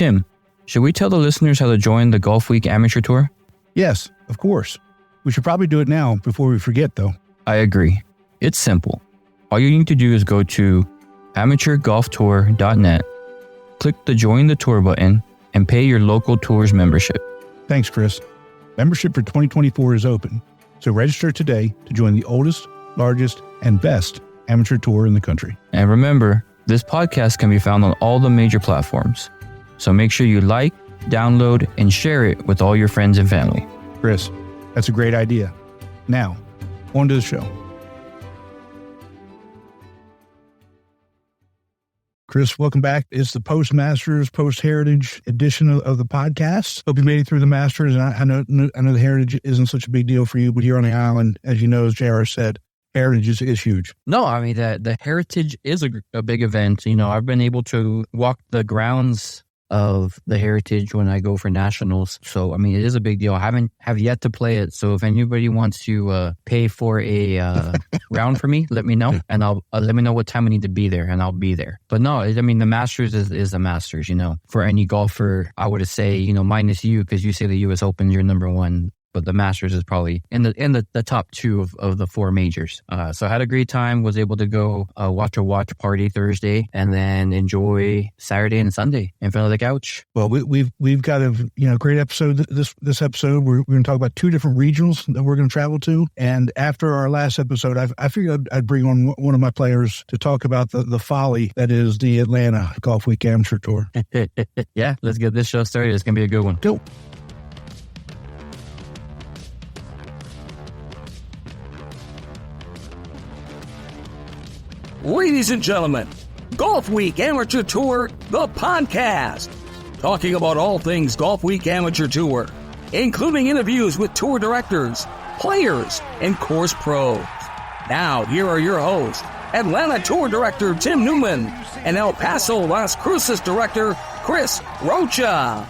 Tim, should we tell the listeners how to join the Golf Week Amateur Tour? Yes, of course. We should probably do it now before we forget, though. I agree. It's simple. All you need to do is go to amateurgolftour.net, click the Join the Tour button, and pay your local tour's membership. Thanks, Chris. Membership for 2024 is open, so register today to join the oldest, largest, and best amateur tour in the country. And remember, this podcast can be found on all the major platforms. So make sure you like, download, and share it with all your friends and family. Chris, that's a great idea. Now, on to the show. Chris, welcome back. It's the post-Masters, post-Heritage edition of the podcast. Hope you made it through the Masters. And I know the Heritage isn't such a big deal for you, but here on the island, as you know, as JR said, Heritage is huge. No, I mean, the Heritage is a big event. You know, I've been able to walk the grounds of the Heritage when I go for nationals. So, I mean, it is a big deal. I have yet to play it. So if anybody wants to pay for a round for me, let me know. And I'll let me know what time I need to be there and I'll be there. But no, I mean, the Masters is the Masters, you know. For any golfer, I would say, you know, minus you, because you say the U.S. Open, you're number one. But the Masters is probably in the top two of the four majors. So I had a great time, was able to go watch a watch party Thursday and then enjoy Saturday and Sunday in front of the couch. Well, we've got a great episode. This episode, we're going to talk about two different regionals that we're going to travel to. And after our last episode, I figured I'd bring on one of my players to talk about the folly that is the Atlanta Golf Week Amateur Tour. Yeah, let's get this show started. It's going to be a good one. Go. Ladies and gentlemen, Golf Week Amateur Tour, the podcast. Talking about all things Golf Week Amateur Tour, including interviews with tour directors, players, and course pros. Now, here are your hosts, Atlanta Tour Director Tim Newman and El Paso Las Cruces Director Chris Rocha.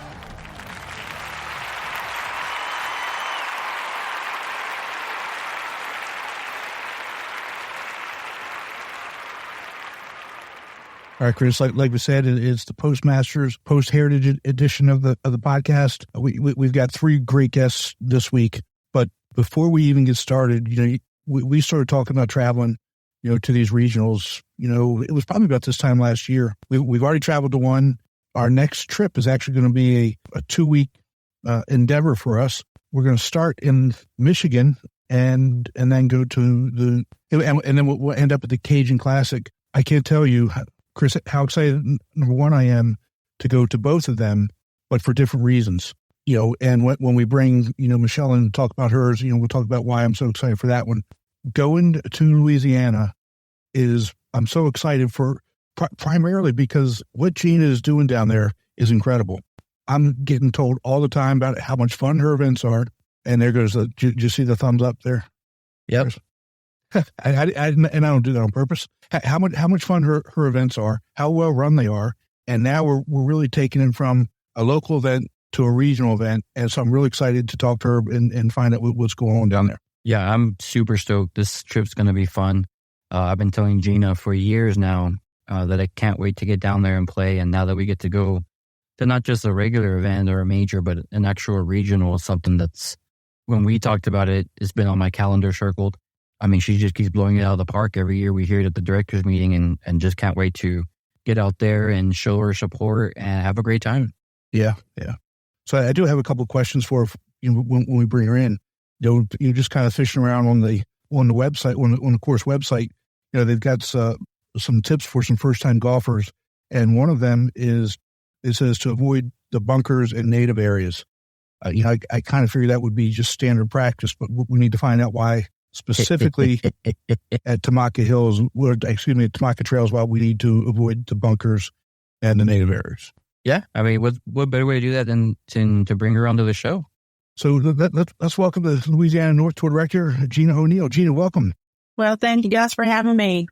All right, Chris, like we said, it's the Post-Masters, Post-Heritage edition of the podcast. We've got three great guests this week. But before we even get started, you know, we started talking about traveling, you know, to these regionals. You know, it was probably about this time last year. We've already traveled to one. Our next trip is actually going to be a 2-week endeavor for us. We're going to start in Michigan and then go to and then we'll end up at the Cajun Classic. I can't tell you, Chris, how excited, number one, I am to go to both of them, but for different reasons. You know, and when we bring, you know, Michelle in and talk about hers, you know, we'll talk about why I'm so excited for that one. Going to Louisiana I'm so excited for primarily because what Gina is doing down there is incredible. I'm getting told all the time about how much fun her events are. And there goes did you see the thumbs up there? Yep. I don't do that on purpose. How much fun her events are, how well run they are, and now we're really taking it from a local event to a regional event, and so I'm really excited to talk to her and find out what's going on down there. Yeah, I'm super stoked. This trip's going to be fun. I've been telling Gina for years now that I can't wait to get down there and play, and now that we get to go to not just a regular event or a major, but an actual regional, something that's, when we talked about it, it's been on my calendar circled. I mean, she just keeps blowing it out of the park every year. We hear it at the directors meeting and just can't wait to get out there and show her support and have a great time. Yeah. So I do have a couple of questions for her, you know, when we bring her in. You know, you're just kind of fishing around on the website, on the course website. You know, they've got some tips for some first time golfers, and one of them is it says to avoid the bunkers in native areas. You know, I kind of figured that would be just standard practice, but we need to find out why. Specifically at Tamahka Trails, while we need to avoid the bunkers and the native areas. Yeah, I mean, what better way to do that than to bring her onto the show? So let's welcome the Louisiana North Tour Director, Gina O'Neill. Gina, welcome. Well, thank you guys for having me.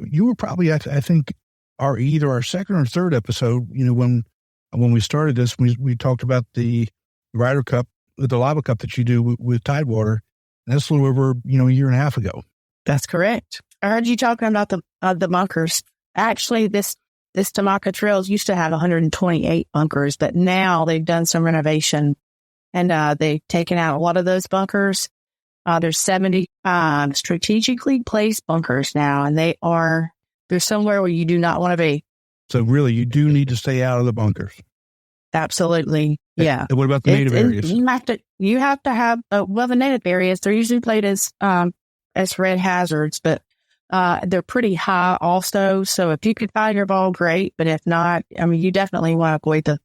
You were probably, I think, either our second or third episode. You know, when we started this, we talked about the Ryder Cup, the Lava Cup that you do with Tidewater. And that's a little over, you know, a year and a half ago. That's correct. I heard you talking about the bunkers. Actually, this this Tamahka Trails used to have 128 bunkers, but now they've done some renovation and they've taken out a lot of those bunkers. There's 70 strategically placed bunkers now, and they're somewhere where you do not want to be. So really, you do need to stay out of the bunkers. Absolutely. Yeah. And what about the native areas? You have to have, the native areas, they're usually played as red hazards, but they're pretty high also. So if you could find your ball, great. But if not, I mean, you definitely want to avoid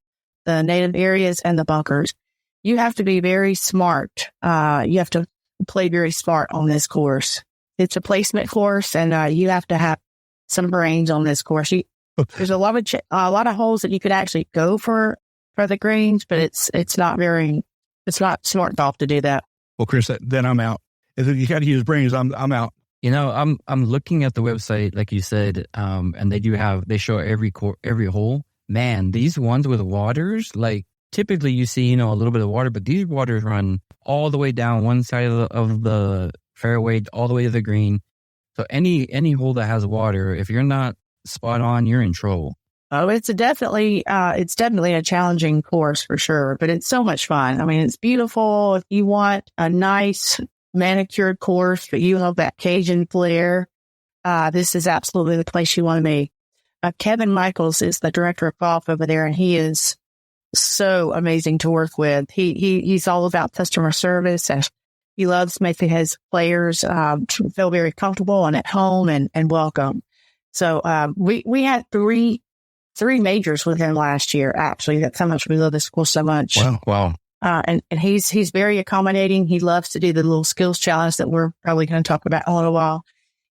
the native areas and the bunkers. You have to be very smart. You have to play very smart on this course. It's a placement course, and you have to have some brains on this course. There's a lot of holes that you could actually go for the greens, but it's not smart golf to do that. Well, Chris, then I'm out. If you got to use brains, I'm out. You know, I'm looking at the website, like you said, and they show every hole. Man, these ones with waters, like typically you see, a little bit of water, but these waters run all the way down one side of the fairway, all the way to the green. So any hole that has water, if you're not spot on, you're in trouble. Oh, it's definitely a challenging course for sure, but it's so much fun. I mean, it's beautiful. If you want a nice manicured course, but you love that Cajun flair, this is absolutely the place you want to be. Kevin Michaels is the director of golf over there, and he is so amazing to work with. He's all about customer service, and he loves making his players feel very comfortable and at home and welcome. So we had three majors with him last year. Actually, that's how much we love this course so much. Wow. And he's very accommodating. He loves to do the little skills challenge that we're probably going to talk about in a little while.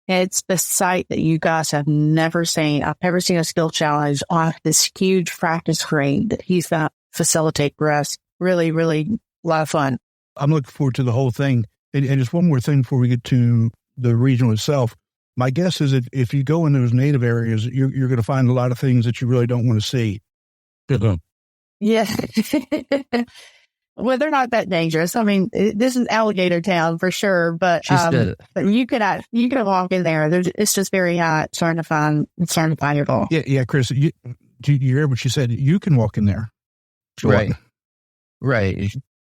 It's the site that you guys have never seen. I've never seen a skill challenge on this huge practice green that he's going to facilitate for us. Really, really a lot of fun. I'm looking forward to the whole thing. And just one more thing before we get to the regional itself. My guess is that if you go in those native areas, you're going to find a lot of things that you really don't want to see. Yeah. Well, they're not that dangerous. I mean, this is alligator town for sure, but you could walk in there. It's just very hot. It's starting to find your ball. Yeah, Chris, you hear what she said? You can walk in there. Right.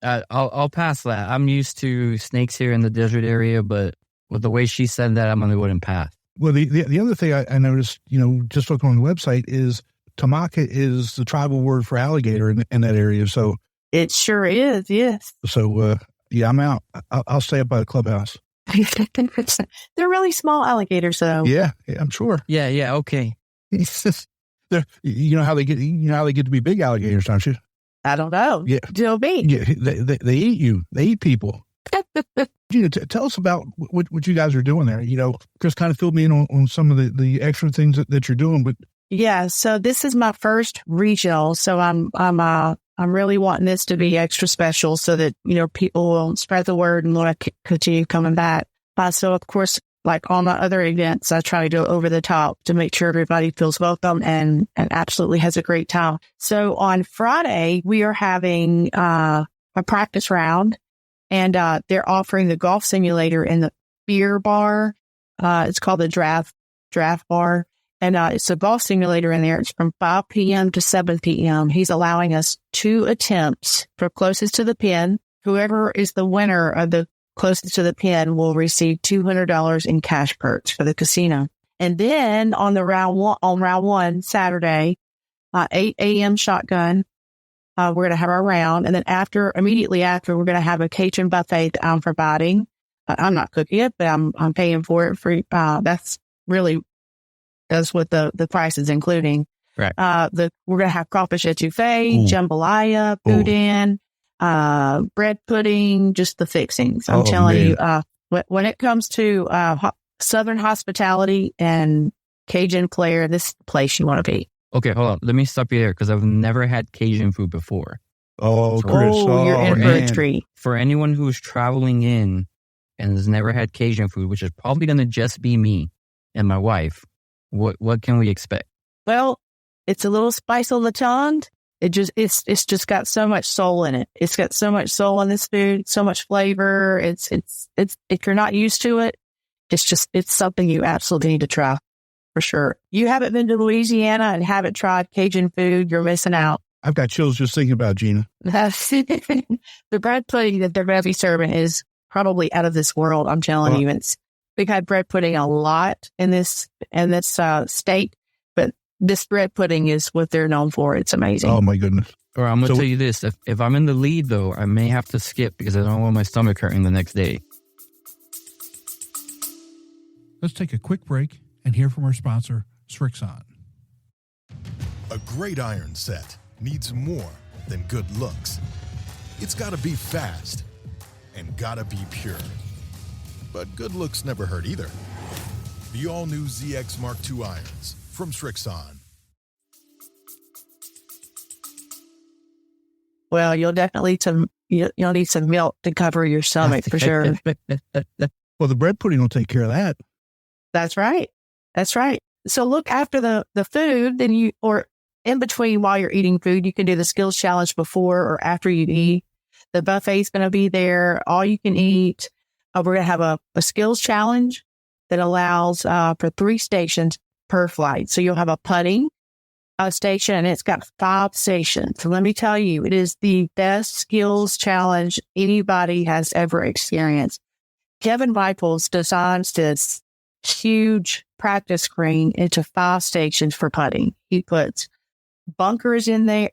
I'll pass that. I'm used to snakes here in the desert area, but with the way she said that, I'm on the wooden path. Well, the other thing I noticed, just looking on the website, is Tamahka is the tribal word for alligator in that area. So it sure is, yes. So, I'm out. I'll stay up by the clubhouse. They're really small alligators, though. Yeah, I'm sure. Yeah, okay. You know how they get to be big alligators, don't you? I don't know. Yeah, still big. Yeah, they eat you. They eat people. Gina, tell us about what you guys are doing there. Chris kind of filled me in on some of the extra things that you're doing, but yeah. So this is my first regional, so I'm really wanting this to be extra special so that, people will spread the word and want to continue coming back. So, of course, like all my other events, I try to go over the top to make sure everybody feels welcome and absolutely has a great time. So on Friday, we are having a practice round, and they're offering the golf simulator in the beer bar. It's called the draft bar. And it's a golf simulator in there. It's from 5 p.m. to 7 p.m. He's allowing us 2 attempts for closest to the pin. Whoever is the winner of the closest to the pin will receive $200 in cash perks for the casino. And then on round one, Saturday, 8 a.m. shotgun, we're going to have our round. And then immediately after, we're going to have a Cajun buffet that I'm providing. I'm not cooking it, but I'm paying for it free. That's what the price is including. Right. We're going to have crawfish etouffee, jambalaya, boudin, bread pudding, just the fixings. I'm telling you, when it comes to Southern hospitality and Cajun flair, this is the place you want to be. Okay, hold on. Let me stop you there because I've never had Cajun food before. Oh, Chris. You're in for a treat. For anyone who's traveling in and has never had Cajun food, which is probably going to just be me and my wife, what can we expect? Well, it's a little spice on the tongue. It's just got so much soul in it. It's got so much soul in this food, so much flavor. It's if you're not used to it, it's something you absolutely need to try. for sure. You haven't been to Louisiana and haven't tried Cajun food, you're missing out. I've got chills just thinking about it, Gina. The bread pudding that they're going to be serving is probably out of this world. I'm telling you, we've had bread pudding a lot in this state, but this bread pudding is what they're known for. It's amazing. Oh my goodness. Or I'm going to tell you this, if I'm in the lead though, I may have to skip because I don't want my stomach hurting the next day. Let's take a quick break and hear from our sponsor, Srixon. A great iron set needs more than good looks. It's got to be fast and got to be pure. But good looks never hurt either. The all-new ZX Mark II irons from Srixon. Well, you'll definitely you'll need some milk to cover your stomach for sure. Well, the bread pudding will take care of that. That's right. That's right. So look after the food, then or in between while you're eating food, you can do the skills challenge before or after you eat. The buffet's going to be there, all you can eat. We're going to have a skills challenge that allows for 3 stations per flight. So you'll have a putting station, and it's got 5 stations. So let me tell you, it is the best skills challenge anybody has ever experienced. Kevin Michaels designs this huge practice green into 5 stations for putting. He puts bunkers in there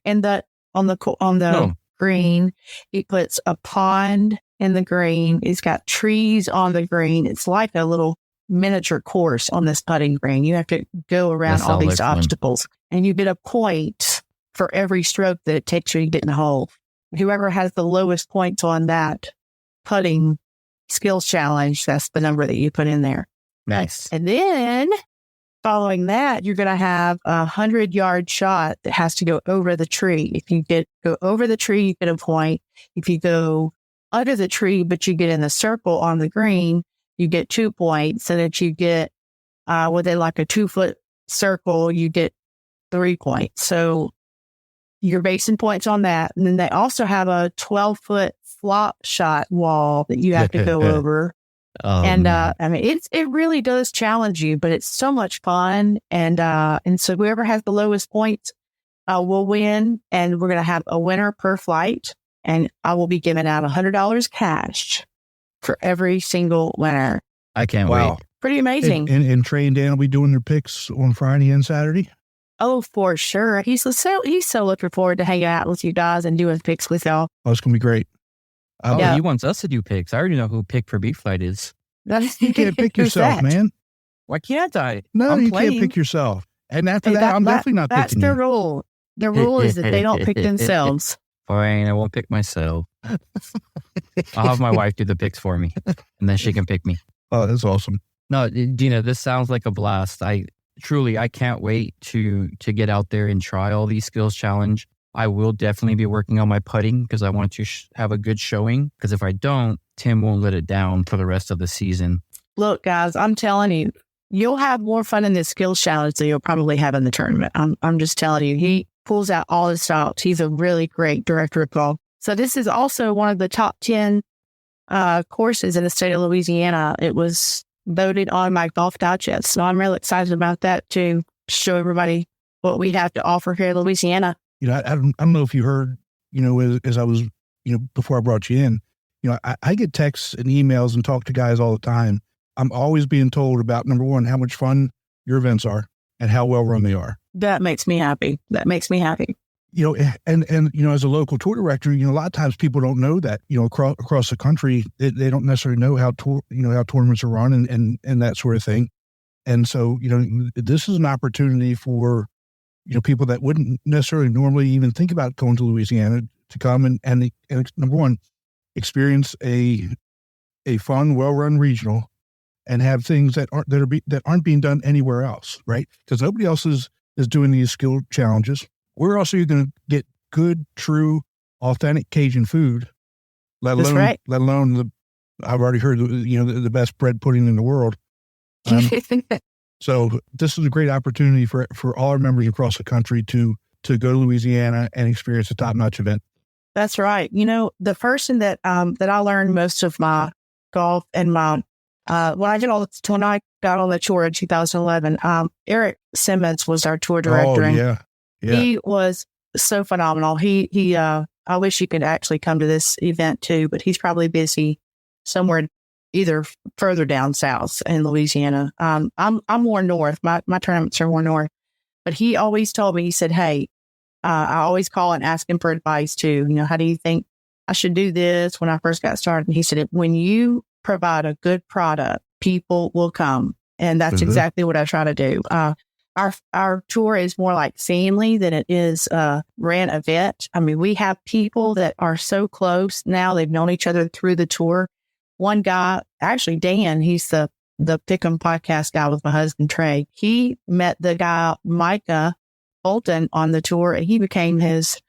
on the green. He puts a pond in the green. He's got trees on the green. It's like a little miniature course on this putting green. You have to go around all these obstacles, and you get a point for every stroke that it takes you to get in the hole. Whoever has the lowest points on that putting skills challenge, that's the number that you put in there. Nice. And then following that, you're going to have a 100-yard shot that has to go over the tree. If you go over the tree, you get a point. If you go under the tree, but you get in the circle on the green, you get 2 points. And if you get within like a 2-foot circle, you get 3 points. So you're basing points on that. And then they also have a 12-foot flop shot wall that you have to go over. I mean, it really does challenge you, but it's so much fun. And so whoever has the lowest points will win. And we're going to have a winner per flight. And I will be giving out $100 cash for every single winner. I can't wait. Pretty amazing. And Trey and Dan will be doing their picks on Friday and Saturday. Oh, for sure. He's so looking forward to hanging out with you guys and doing picks with y'all. Oh, it's going to be great. He wants us to do picks. I already know who pick for beef flight is. You can't pick yourself, man. Why can't I? No, you can't pick yourself. And after that, I'm definitely not picking you. That's the rule. The rule is that they don't pick themselves. Fine, I won't pick myself. I'll have my wife do the picks for me, and then she can pick me. Oh, that's awesome. No, Gina, this sounds like a blast. I can't wait to get out there and try all these skills challenge. I will definitely be working on my putting because I want to have a good showing. Because if I don't, Tim won't let it down for the rest of the season. Look, guys, I'm telling you, you'll have more fun in this skills challenge than you'll probably have in the tournament. I'm just telling you, he pulls out all his stops. He's a really great director of golf. So this is also one of the top 10 courses in the state of Louisiana. It was voted on my Golf Digest. So I'm really excited about that to show everybody what we have to offer here in Louisiana. You know, I don't know if you heard, as I was, before I brought you in, I get texts and emails and talk to guys all the time. I'm always being told about, number one, how much fun your events are and how well run they are. That makes me happy. And as a local tour director, a lot of times people don't know that, across the country, they don't necessarily know how tournaments are run and that sort of thing. And so, this is an opportunity for, people that wouldn't necessarily normally even think about going to Louisiana to come and number one, experience a fun, well-run regional and have things that aren't being done anywhere else, right? Because nobody else is doing these skill challenges. Where else are you going to get good, true, authentic Cajun food? Let alone I've already heard the best bread pudding in the world. So this is a great opportunity for all our members across the country to go to Louisiana and experience a top-notch event. That's right. The person that I learned most of my golf and my When I got on the tour in 2011, Eric Simmons was our tour director. Oh, and yeah. He was so phenomenal. I wish he could actually come to this event too, but he's probably busy somewhere either further down south in Louisiana. I'm more north. My tournaments are more north, but he always told me, he said, hey, I always call and ask him for advice too. How do you think I should do this when I first got started? And he said, when you provide a good product, people will come. And that's exactly what I try to do. Our tour is more like family than it is ran event. I mean, we have people that are so close now. They've known each other through the tour. One guy, actually Dan, he's the Pick'em podcast guy with my husband, Trey. He met the guy, Micah Bolton, on the tour, and he became his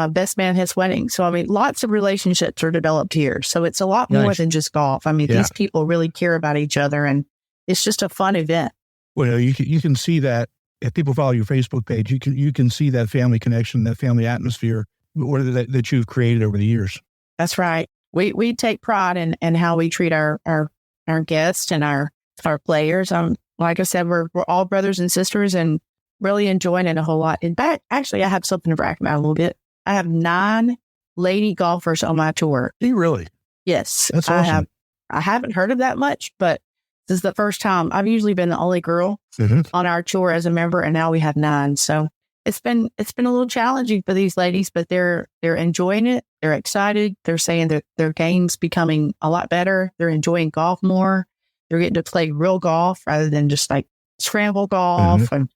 best man at his wedding. So, I mean, lots of relationships are developed here. So it's a lot more than just golf. I mean, these people really care about each other, and it's just a fun event. Well, you can see that if people follow your Facebook page, you can see that family connection, that family atmosphere that you've created over the years. That's right. We take pride in how we treat our guests and our players. Like I said, we're all brothers and sisters and really enjoying it a whole lot. In fact, actually, I have something to brag about a little bit. I have 9 lady golfers on my tour. Do you really? Yes. That's awesome. I haven't heard of that much, but this is the first time. I've usually been the only girl on our tour as a member, and now we have 9. So it's been a little challenging for these ladies, but they're enjoying it. They're excited. They're saying that their game's becoming a lot better. They're enjoying golf more. They're getting to play real golf rather than just like scramble golf and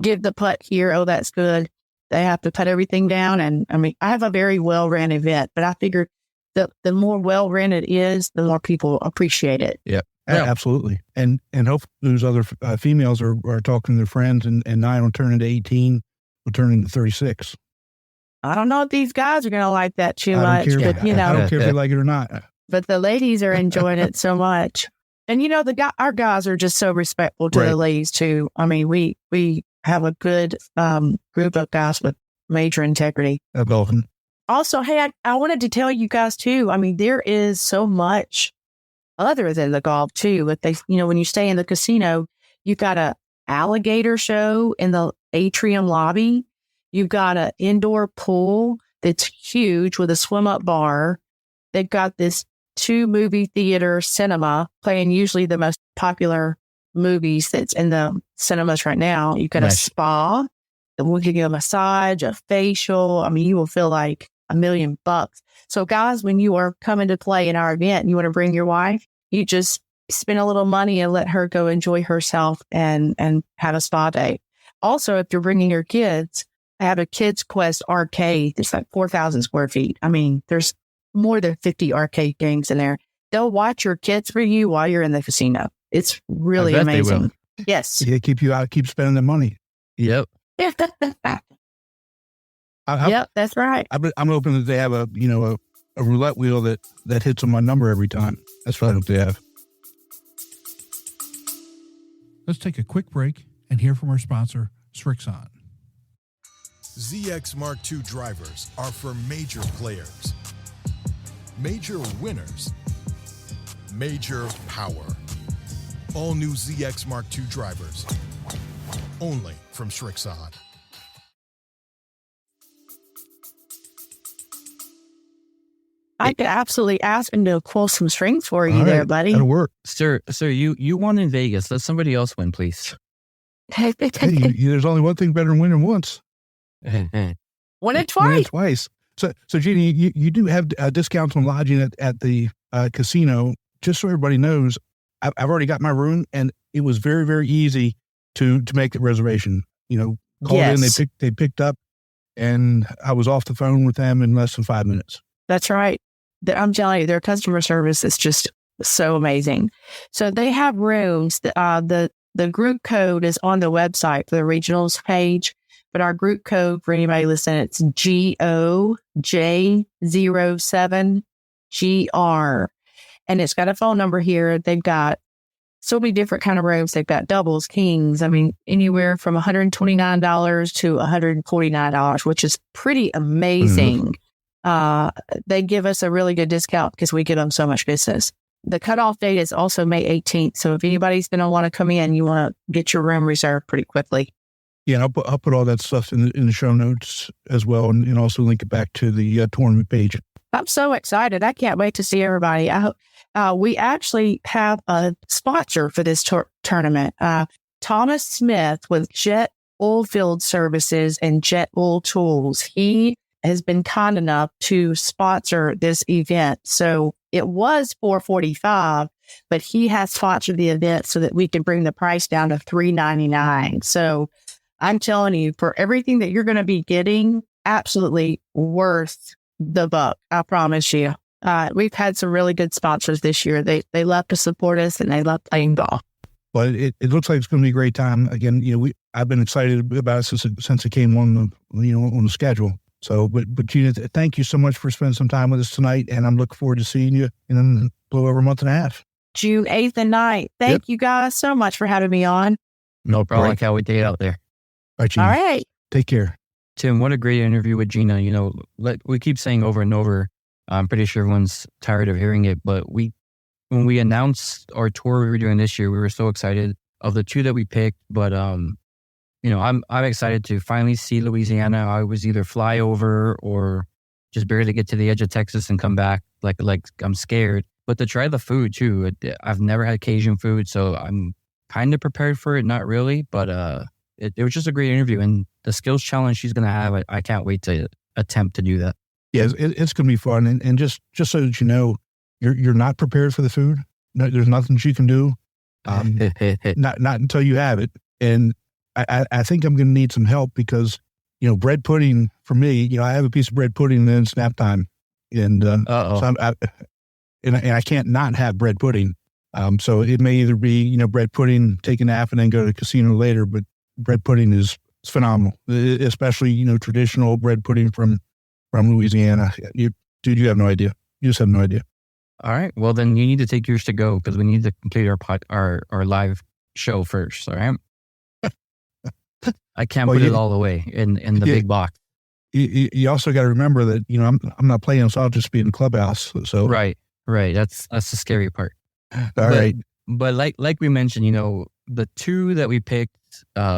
give the putt here. Oh, that's good. They have to put everything down. And I mean, I have a very well-ran event, but I figured that the more well-ran it is, the more people appreciate it. Yep. Yeah. Absolutely. And hopefully those other females are talking to their friends, and 9 will turn into 18, will turn into 36. I don't know if these guys are going to like that too much, but I don't care if they like it or not. But the ladies are enjoying it so much. And our guys are just so respectful to the ladies too. I mean, we have a good group of guys with major integrity. Also, hey, I wanted to tell you guys too. I mean, there is so much other than the golf too. But when you stay in the casino, you've got a alligator show in the atrium lobby. You've got an indoor pool that's huge with a swim up bar. They've got this 2 movie theater cinema playing usually the most popular movies that's in the cinemas right now. You've got a spa that will give you a massage, a facial. I mean, you will feel like $1 million. So guys, when you are coming to play in our event and you want to bring your wife, you just spend a little money and let her go enjoy herself and have a spa day. Also, if you're bringing your kids, I have a Kids Quest arcade. It's like 4,000 square feet. I mean, there's more than 50 arcade games in there. They'll watch your kids for you while you're in the casino. It's really amazing. Yes. Yeah, keep you out, keep spending the money. Yep. Yep, that's right. I'm hoping that they have a roulette wheel that hits on my number every time. That's what I hope they have. Let's take a quick break and hear from our sponsor, Srixon. ZX Mark II drivers are for major players, major winners, major power. All new ZX Mark II drivers, only from Srixon. I could absolutely ask him to pull some strings for you there, buddy. That'll work. Sir, you won in Vegas. Let somebody else win, please. Hey, there's only one thing better than winning once. Win it twice. Win it twice. So Gina, you do have discounts on lodging at the casino. Just so everybody knows, I've already got my room, and it was very, very easy to make the reservation. Called in, they picked up, and I was off the phone with them in less than 5 minutes. That's right. I'm telling you, their customer service is just so amazing. So they have rooms. The group code is on the website for the regionals page, but our group code for anybody listening, it's GOJ07GR. And it's got a phone number here. They've got so many different kind of rooms. They've got doubles, kings. I mean, anywhere from $129 to $149, which is pretty amazing. They give us a really good discount because we give them so much business. the cutoff date is also May 18th. So if anybody's going to want to come in, you want to get your room reserved pretty quickly. Yeah, and I'll put all that stuff in the show notes as well, and also link it back to the tournament page. I'm so excited. I can't wait to see everybody. We actually have a sponsor for this tournament. Thomas Smith with Jet Oilfield Services and Jet Oil Tools. He has been kind enough to sponsor this event. So it was $445, but he has sponsored the event so that we can bring the price down to $399. So I'm telling you, for everything that you're going to be getting, absolutely worth the buck. I promise you. We've had some really good sponsors this year. They love to support us and they love playing golf. Well, it looks like it's going to be a great time. Again, I've been excited about it since it came on the schedule. So, but Gina, thank you so much for spending some time with us tonight, and I'm looking forward to seeing you in a little over a month and a half. June 8th and 9th. Thank you guys so much for having me on. No problem. I can't wait to get out there. All right, Gina. All right. Take care. Tim, what a great interview with Gina. We keep saying over and over, I'm pretty sure everyone's tired of hearing it, but when we announced our tour we were doing this year, we were so excited of the two that we picked. But, I'm excited to finally see Louisiana. I was either fly over or just barely get to the edge of Texas and come back. Like I'm scared, but to try the food too. I've never had Cajun food, so I'm kind of prepared for it. Not really, but, it was just a great interview, and the skills challenge she's going to have, I can't wait to attempt to do that. Yeah, it's going to be fun. And just so that you know, you're not prepared for the food. No, there's nothing you can do. Not until you have it. And I think I'm going to need some help because, bread pudding for me, I have a piece of bread pudding and then it's nap time. And, so I can't not have bread pudding. So it may either be, bread pudding, take a nap and then go to the casino later, but bread pudding is phenomenal, especially, traditional bread pudding from Louisiana. You have no idea. You just have no idea. All right. Well, then you need to take yours to go because we need to complete our live show first. All right. I can't put it all the way in the big box. You also got to remember that, I'm not playing, so I'll just be in the clubhouse. So Right. That's the scary part. All right. But like we mentioned, the two that we picked,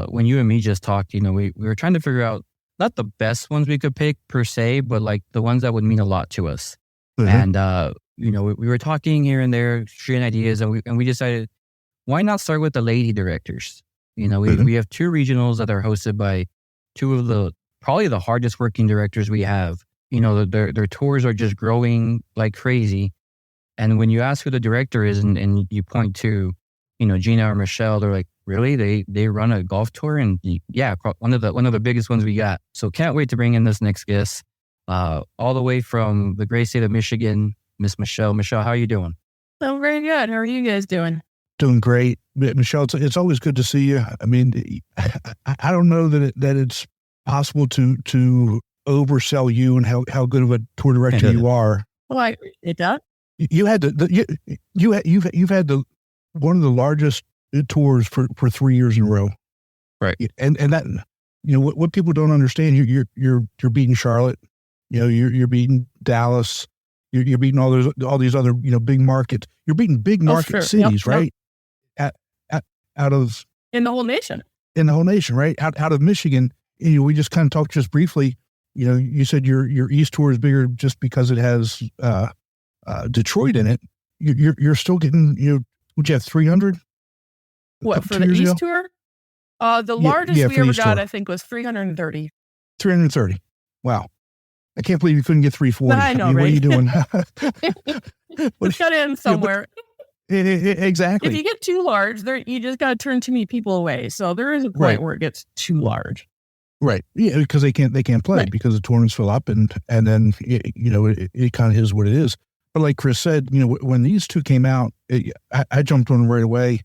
when you and me just talked, we were trying to figure out not the best ones we could pick per se, but like the ones that would mean a lot to us. Mm-hmm. And, we were talking here and there, sharing ideas, and we decided, why not start with the lady directors? We have two regionals that are hosted by two of probably the hardest working directors we have. Their tours are just growing like crazy. And when you ask who the director is and you point to, Gina or Michelle, they're like, really? They run a golf tour? And yeah, one of the biggest ones we got. So can't wait to bring in this next guest, all the way from the great state of Michigan, Miss Michelle. Michelle, how are you doing? I'm very good. How are you guys doing? Doing great. Michelle, it's always good to see you. I mean, I don't know that it's possible to oversell you and how good of a tour director you are. Well, I appreciate that. You had you've had one of the largest tours for 3 years in a row, right? And that what people don't understand, you're beating Charlotte, you're beating Dallas, you're beating all these other big markets. You're beating big market cities, right? Out of in the whole nation, right? Out of Michigan, we just kind of talked just briefly. You said your East Tour is bigger just because it has Detroit in it. You're still getting would you have 300? What for the East Tour? The largest we ever got, I think, was 330. 330. Wow. I can't believe you couldn't get 340. I know, right? What are you doing? Let's cut in somewhere. Exactly. If you get too large, you just got to turn too many people away. So there is a point where it gets too large. Right. Yeah, because they can't play because the tournaments fill up and then it kind of is what it is. But like Chris said, when these two came out, I jumped on them right away.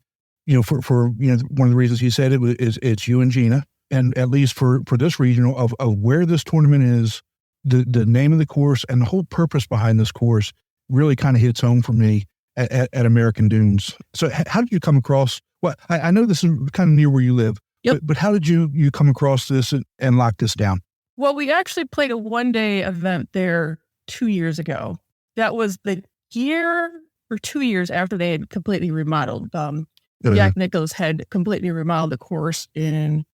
For one of the reasons he said it's you and Gina, and at least for this regional of where this tournament is, the name of the course and the whole purpose behind this course really kind of hits home for me at American Dunes. So how did you come across? Well, I know this is kind of near where you live, but how did you come across this and lock this down? Well, we actually played a one-day event there 2 years ago. That was the year or 2 years after they had completely remodeled. Jack Nicklaus had completely remodeled the course in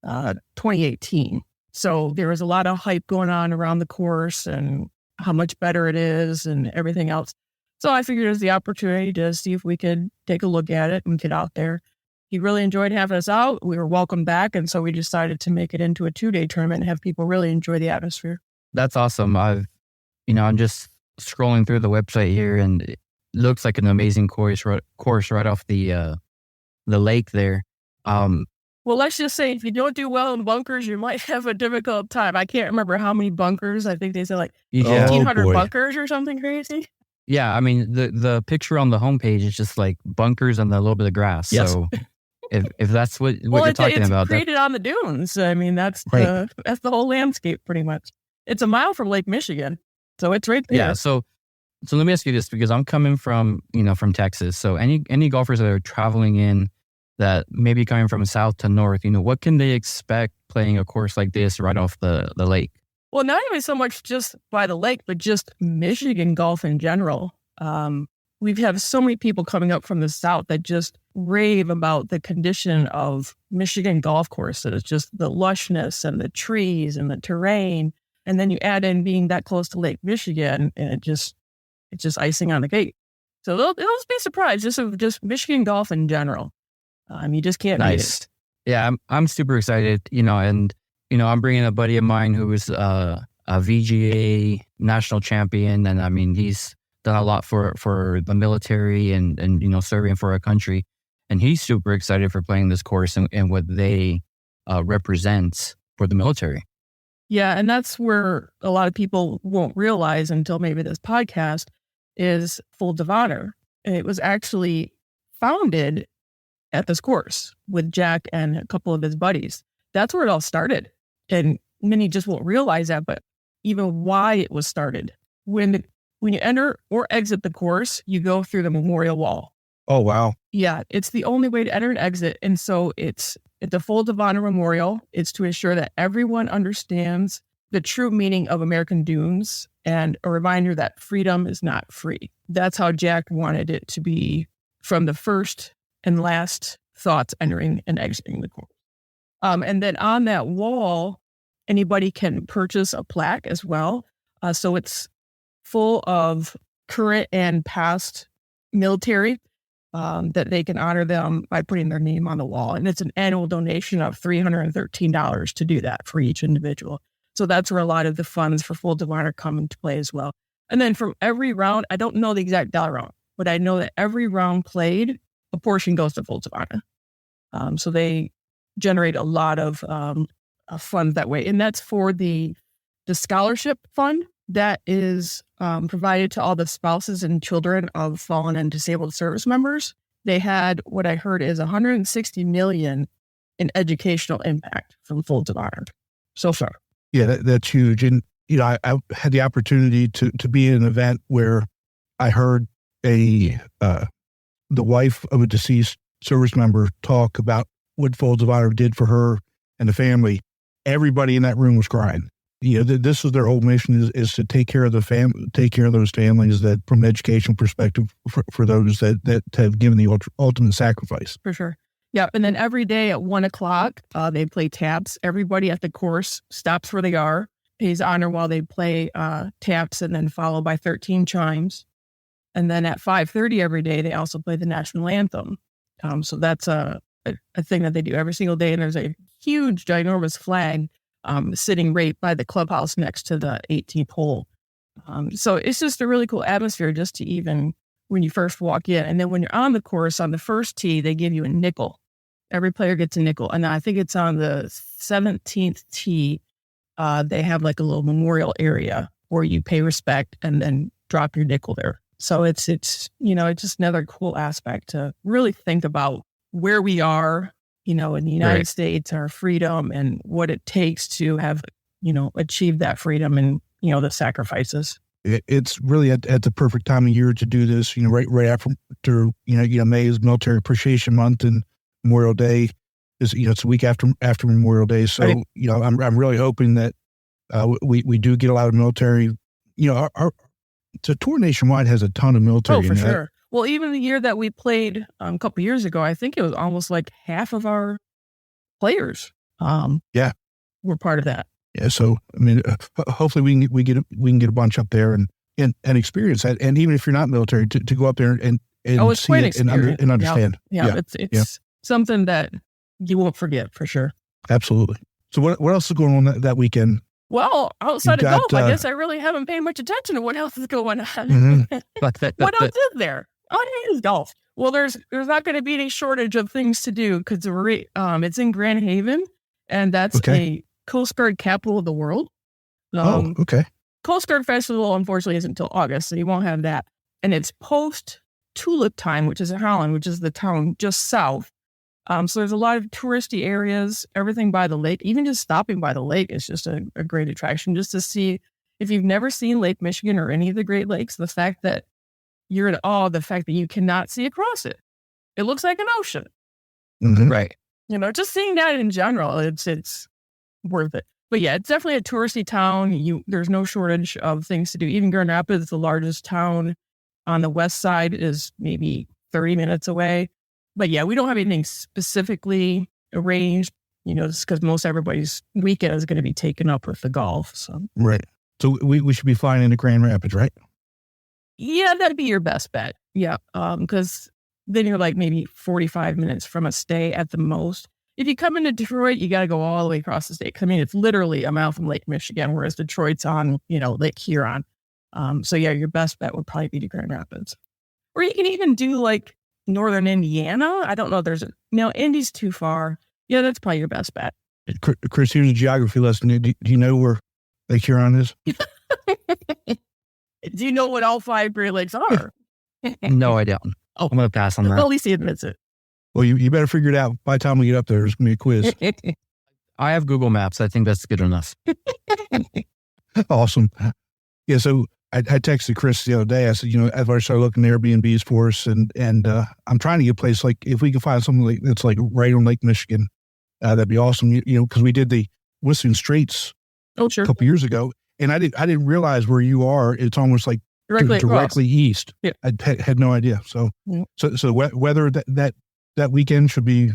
2018. So there was a lot of hype going on around the course and how much better it is and everything else. So I figured it was the opportunity to see if we could take a look at it and get out there. He really enjoyed having us out. We were welcome back. And so we decided to make it into a 2-day tournament and have people really enjoy the atmosphere. That's awesome. I'm just scrolling through the website here, and it looks like an amazing course right off the lake there. Well, let's just say if you don't do well in bunkers, you might have a difficult time. I can't remember how many bunkers. I think they said like 1,500 bunkers or something crazy. Yeah, I mean, the picture on the homepage is just like bunkers and a little bit of grass. Yes. So if that's what you're talking about. It's created on the dunes. I mean, that's the whole landscape pretty much. It's a mile from Lake Michigan. So it's right there. Yeah, so let me ask you this, because I'm coming from Texas. So any golfers that are traveling in that maybe coming from south to north, what can they expect playing a course like this right off the lake? Well, not even so much just by the lake, but just Michigan golf in general. We've had so many people coming up from the south that just rave about the condition of Michigan golf courses, just the lushness and the trees and the terrain. And then you add in being that close to Lake Michigan, and it's just icing on the cake. So they'll be surprised just Michigan golf in general. You just can't beat it. Yeah, I'm super excited, and I'm bringing a buddy of mine who is a VGA national champion, and I mean he's done a lot for the military and serving for our country, and he's super excited for playing this course and what they represent for the military. Yeah, and that's where a lot of people won't realize until maybe this podcast is Folds of Honor. And it was actually founded at this course with Jack and a couple of his buddies. That's where it all started. And many just won't realize that, but even why it was started. When you enter or exit the course, you go through the memorial wall. Oh, wow. Yeah, it's the only way to enter and exit. And so it's the Folds of Honor Memorial. It's to ensure that everyone understands the true meaning of American dunes and a reminder that freedom is not free. That's how Jack wanted it to be from the first and last thoughts entering and exiting the course. And then on that wall, anybody can purchase a plaque as well. So it's full of current and past military that they can honor them by putting their name on the wall. And it's an annual donation of $313 to do that for each individual. So that's where a lot of the funds for Folds of Honor come into play as well. And then from every round, I don't know the exact dollar amount, but I know that every round played, a portion goes to Folds of Honor. So they generate a lot of funds that way. And that's for the scholarship fund that is provided to all the spouses and children of fallen and disabled service members. They had what I heard is $160 million in educational impact from Folds of Honor so far. Yeah, that's huge. And, I had the opportunity to be in an event where I heard the wife of a deceased service member talk about what Folds of Honor did for her and the family. Everybody in that room was crying. This is their whole mission is to take care of those families that, from an educational perspective, for those that have given the ultimate sacrifice. For sure. Yeah. And then every day at 1:00, they play taps. Everybody at the course stops where they are, pays honor while they play taps, and then followed by 13 chimes. And then at 5:30 every day, they also play the national anthem. So that's a thing that they do every single day. And there's a huge, ginormous flag sitting right by the clubhouse next to the 18th hole. So it's just a really cool atmosphere just to even when you first walk in. And then when you're on the course, on the first tee, they give you a nickel. Every player gets a nickel. And I think it's on the 17th tee. They have like a little memorial area where you pay respect and then drop your nickel there. So it's just another cool aspect to really think about where we are, in the United States, our freedom and what it takes to have, achieved that freedom and, the sacrifices. It's really at the perfect time of year to do this, right after, May is Military Appreciation Month and Memorial Day is, it's a week after Memorial Day. So, right. I'm really hoping that we do get a lot of military, the tour nationwide has a ton of military. Oh, for sure. Well, even the year that we played a couple years ago, I think it was almost like half of our players were part of that. Yeah. So, I mean, hopefully we can get a bunch up there and experience that. And even if you're not military, to go up there and it's see quite it and understand. Yeah. It's something that you won't forget for sure. Absolutely. So what else is going on that weekend? Well, outside of golf, I guess I really haven't paid much attention to what else is going on. Mm-hmm. What else is there? Oh, it is golf. Well, there's not going to be any shortage of things to do because it's in Grand Haven, and that's a Coast Guard capital of the world. Okay. Coast Guard Festival, unfortunately, isn't until August, so you won't have that. And it's post-tulip time, which is in Holland, which is the town just south. So there's a lot of touristy areas, everything by the lake. Even just stopping by the lake is just a great attraction, just to see, if you've never seen Lake Michigan or any of the Great Lakes, the fact that you're in awe of the fact that you cannot see across it. It looks like an ocean. Mm-hmm. Right. Just seeing that in general, it's worth it. But yeah, it's definitely a touristy town. There's no shortage of things to do. Even Grand Rapids, the largest town on the west side, is maybe 30 minutes away. But yeah, we don't have anything specifically arranged, just because most everybody's weekend is going to be taken up with the golf. So right. So we should be flying into Grand Rapids, right? Yeah, that'd be your best bet. Yeah, because then you're like maybe 45 minutes from a stay at the most. If you come into Detroit, you got to go all the way across the state. I mean, it's literally a mile from Lake Michigan, whereas Detroit's on, Lake Huron. So yeah, your best bet would probably be to Grand Rapids. Or you can even do like Northern Indiana. I don't know. Indy's too far. Yeah, that's probably your best bet. Chris, here's a geography lesson. Do you know where Lake Huron is? Do you know what all 5 Great Lakes are? No, I don't. I'm going to pass on that. Well, at least he admits it. Well, you better figure it out. By the time we get up there, there's going to be a quiz. I have Google Maps. I think that's good enough. Awesome. Yeah, so I texted Chris the other day. I said, I've already started looking at Airbnbs for us, and I'm trying to get a place, like, if we can find something that's like right on Lake Michigan, that'd be awesome. Because we did the Whistling Straits a couple years ago, and I didn't realize where you are. It's almost like directly east. Yeah. I had no idea. So so weather that weekend should be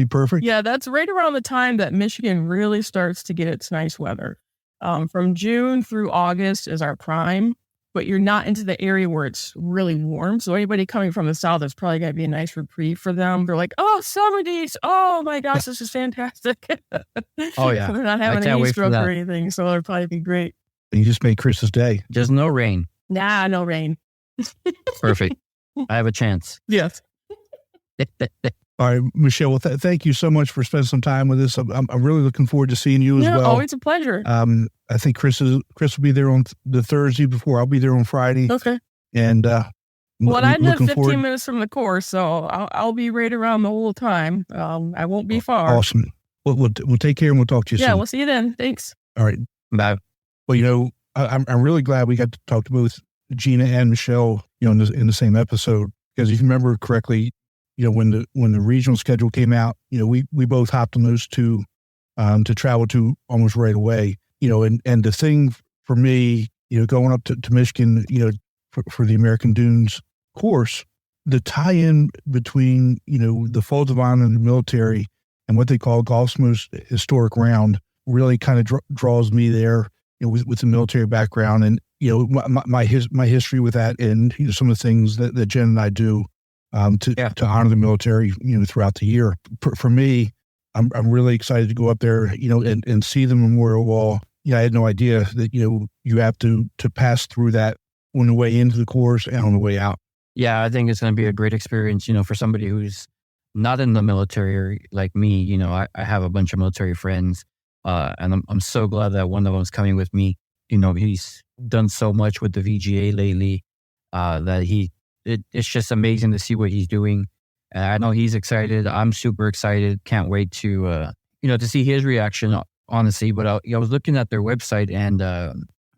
perfect. Yeah, that's right around the time that Michigan really starts to get its nice weather. From June through August is our prime, but you're not into the area where it's really warm. So anybody coming from the south, it's probably going to be a nice reprieve for them. They're like, oh, summer days. Oh my gosh, this is fantastic. Oh yeah. They're not having a heat stroke or anything. So it'll probably be great. And you just made Chris's day. Just no rain. Nah, no rain. Perfect. I have a chance. Yes. All right, Michelle, well, thank you so much for spending some time with us. I'm really looking forward to seeing you as well. Always a pleasure. I think Chris will be there on the Thursday before. I'll be there on Friday. Okay. And I live 15 minutes from the course, so I'll be right around the whole time. I won't be far. Awesome. We'll take care and we'll talk to you soon. Yeah, we'll see you then. Thanks. All right. Bye. Well, I'm really glad we got to talk to both Gina and Michelle, in the same episode, because if you remember correctly, when the regional schedule came out, we both hopped on those two to travel to almost right away. And the thing for me, going up to Michigan, for the American Dunes course, the tie-in between, the Folds of Honor and the military and what they call golf's most historic round really kind of draws me there, with the military background and, my history with that and, some of the things that Jen and I do to honor the military, throughout the year. For me, I'm really excited to go up there, and see the memorial wall. I had no idea that, you have to pass through that on the way into the course and on the way out. Yeah, I think it's going to be a great experience, for somebody who's not in the military like me. I have a bunch of military friends, and I'm so glad that one of them is coming with me. He's done so much with the VGA lately that it's just amazing to see what he's doing. And I know he's excited. I'm super excited. Can't wait to see his reaction, honestly. But I was looking at their website, and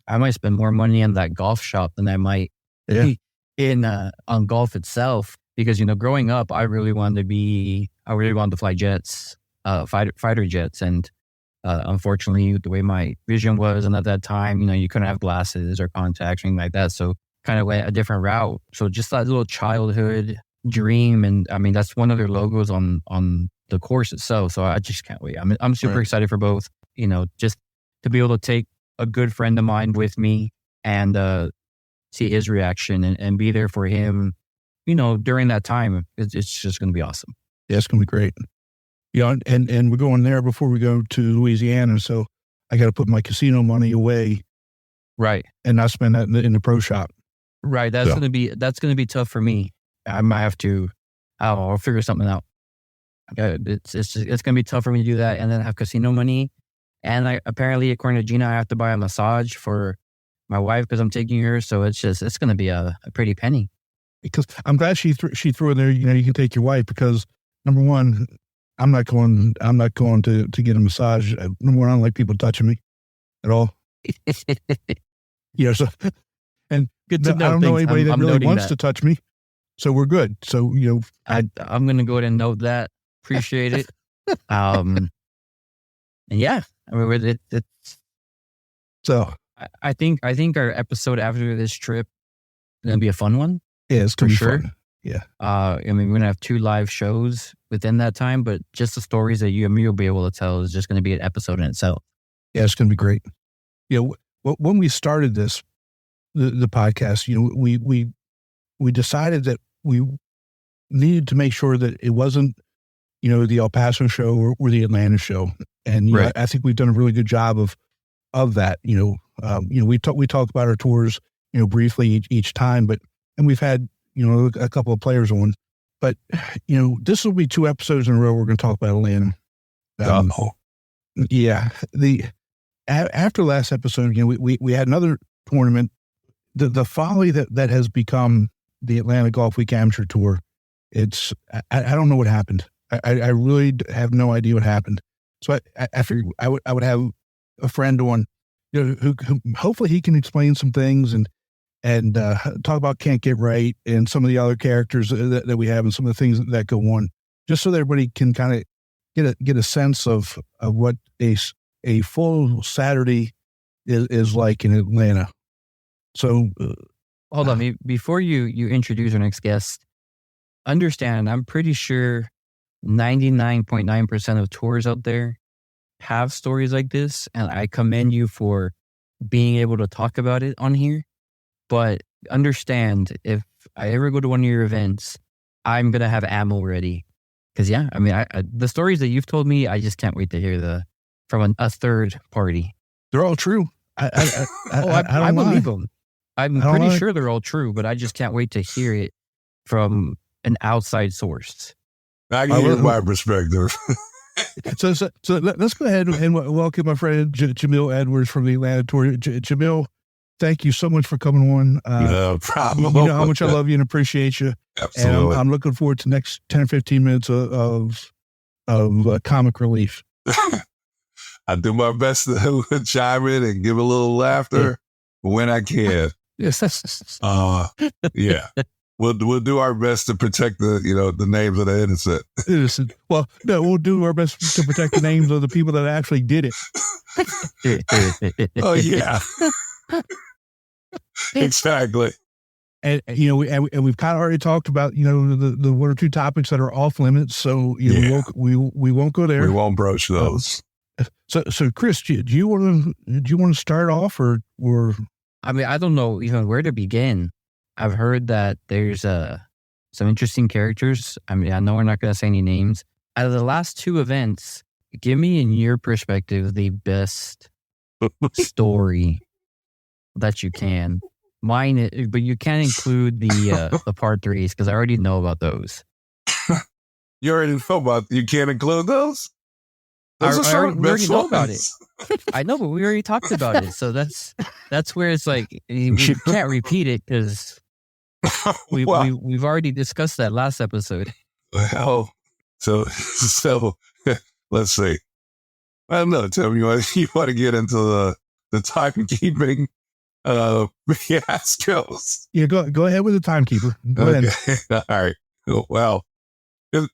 I might spend more money on that golf shop than I might on golf itself. Because, growing up, I really wanted to fly jets, fighter jets. And unfortunately, the way my vision was, and at that time, you couldn't have glasses or contacts or anything like that. So kind of went a different route. So just that little childhood dream. And I mean, that's one of their logos on the course itself. So I just can't wait. I'm super excited for both, just to be able to take a good friend of mine with me and see his reaction and be there for him, during that time. It's just going to be awesome. Yeah, it's going to be great. And we're going there before we go to Louisiana. So I got to put my casino money away. Right. And not spend that in the pro shop. Right. That's going to be tough for me. I might have to, I'll figure something out. It's going to be tough for me to do that and then have casino money. And apparently, according to Gina, I have to buy a massage for my wife because I'm taking her. So it's going to be a pretty penny. Because I'm glad she threw in there, you can take your wife because number one, I'm not going to get a massage. Number one, I don't like people touching me at all. So, and good to know. I don't know anybody that really wants to touch me. So we're good. So, I'm going to go ahead and note that. Appreciate it. And yeah, I mean, it's so I think our episode after this trip is going to be a fun one. Yeah, it's going to be sure. Fun. Yeah. I mean, we're going to have 2 live shows within that time, but just the stories that you and me will be able to tell is just going to be an episode in itself. Yeah, it's going to be great. When we started this, the podcast, we decided that we needed to make sure that it wasn't, the El Paso show or the Atlanta show. And right. I think we've done a really good job of that. We talked about our tours, briefly each time, and we've had, a couple of players on, but this will be 2 episodes in a row. We're going to talk about Atlanta. Yeah. After last episode, we had another tournament, the folly that has become the Atlanta Golf Week Amateur Tour. I don't know what happened. I really have no idea what happened. So I figured I would have a friend on, who hopefully he can explain some things and talk about Can't Get Right and some of the other characters that we have and some of the things that go on, just so that everybody can kind of get a sense of what a full Saturday is like in Atlanta. So hold on, before you introduce our next guest, understand, I'm pretty sure 99.9% of tours out there have stories like this, and I commend you for being able to talk about it on here. But understand, if I ever go to one of your events, I'm going to have ammo ready. Because, yeah, I mean, the stories that you've told me, I just can't wait to hear from a third party. They're all true. I believe them. I'm pretty sure they're all true, but I just can't wait to hear it from an outside source. I give you my perspective. So let's go ahead and welcome my friend Jamil Edwards from the Atlanta Tour. Jamil, thank you so much for coming on. No problem. You know how much I love you and appreciate you. Absolutely. And I'm looking forward to the next 10 or 15 minutes of comic relief. I do my best to chime in and give a little laughter when I can. Yes. Yeah. We'll do our best to protect the names of the innocent. Well, no, we'll do our best to protect the names of the people that actually did it. Oh yeah. Exactly. And we've kind of already talked about the 1 or 2 topics that are off limits, so we won't go there. We won't broach those. So Chris, do you want to start off or? I mean, I don't know even where to begin. I've heard that there's some interesting characters. I mean, I know we're not going to say any names. Out of the last 2 events, give me, in your perspective, the best story that you can. Mine, but you can't include the part 3s because I already know about those. You already know about. You can't include those. We already know about it. I know, but we already talked about it. So that's where it's like we can't repeat it because we've already discussed that last episode. Well, so let's see. I don't know, Tim. You want to get into the timekeeping fiascos? Yeah, go ahead with the timekeeper. Go ahead. All right. Well,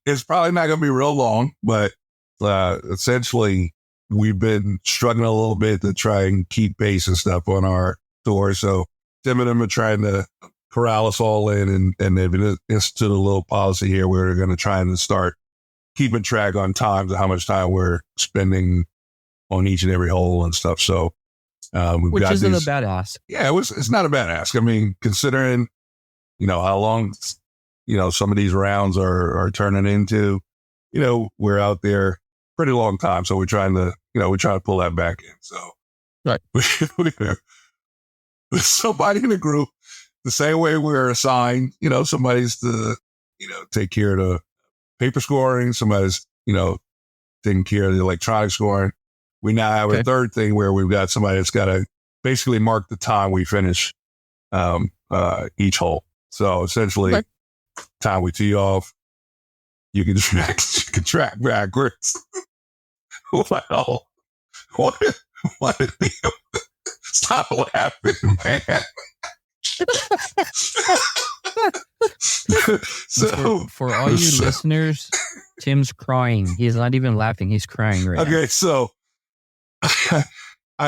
it's probably not going to be real long, but essentially, we've been struggling a little bit to try and keep pace and stuff on our tour. So Tim and them are trying to corral us all in, and they've instituted a little policy here where they're going to try and start keeping track on times of how much time we're spending on each and every hole and stuff. So, which isn't a bad ask. Yeah, it's not a bad ask. I mean, considering, how long, some of these rounds are turning into, we're out there pretty long time. So we're trying to pull that back in. So, right. With somebody in the group, the same way we're assigned, somebody's to, take care of the paper scoring, somebody's, taking care of the electronic scoring. We now have a third thing where we've got somebody that's got to basically mark the time we finish each hole. So essentially, time we tee off, you can track backwards. Well, what stop laughing, man. So for all you listeners, Tim's crying. He's not even laughing. He's crying right now. Okay, so I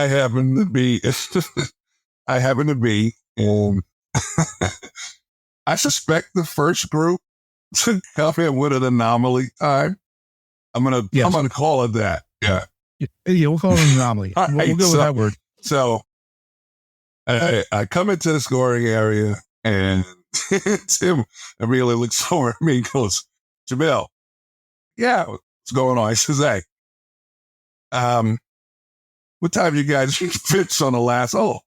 happen to be, and I suspect the first group to come in with an anomaly time. I'm gonna call it that. Yeah, we'll call it an anomaly. We'll go with that word. So I come into the scoring area, and Tim immediately looks over at me and goes, "Jamil, yeah, what's going on?" I says, "Hey, what time you guys pitch on the last hole?"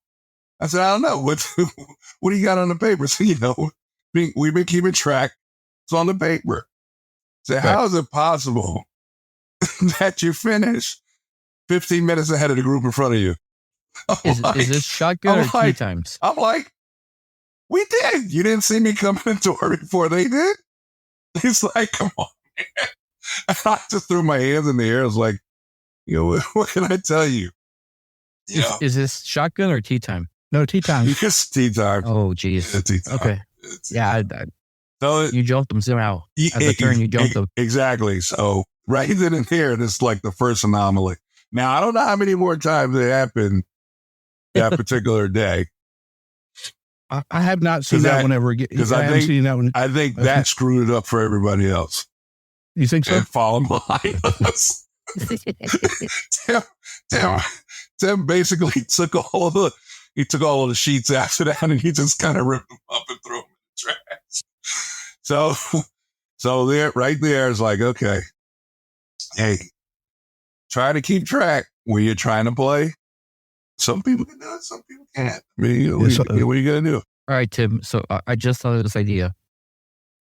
I said, "I don't know. What do you got on the paper?" So, we've been keeping track. It's on the paper. So how is it possible that you finish 15 minutes ahead of the group in front of you? Is this shotgun or tee times? I'm like, we did. You didn't see me come in the door before they did? He's like, come on, man. I just threw my hands in the air. I was like, what can I tell you? Is this shotgun or tee time? No, tee time. It's tee time. Oh, geez. Okay. Yeah. So you jumped them somehow. At the turn, you jumped them. Exactly. So right then and there, this is like the first anomaly. Now, I don't know how many more times it happened that particular day. I have not seen that one ever again. Because I think that screwed it up for everybody else. You think so? And falling behind us. Tim basically took all of the sheets after that, and he just kind of ripped them up and threw them in the trash. So there, right there is like, okay, hey, try to keep track when you're trying to play. Some people can do it, some people can't. I mean, what are you going to do? All right, Tim. So I just thought of this idea.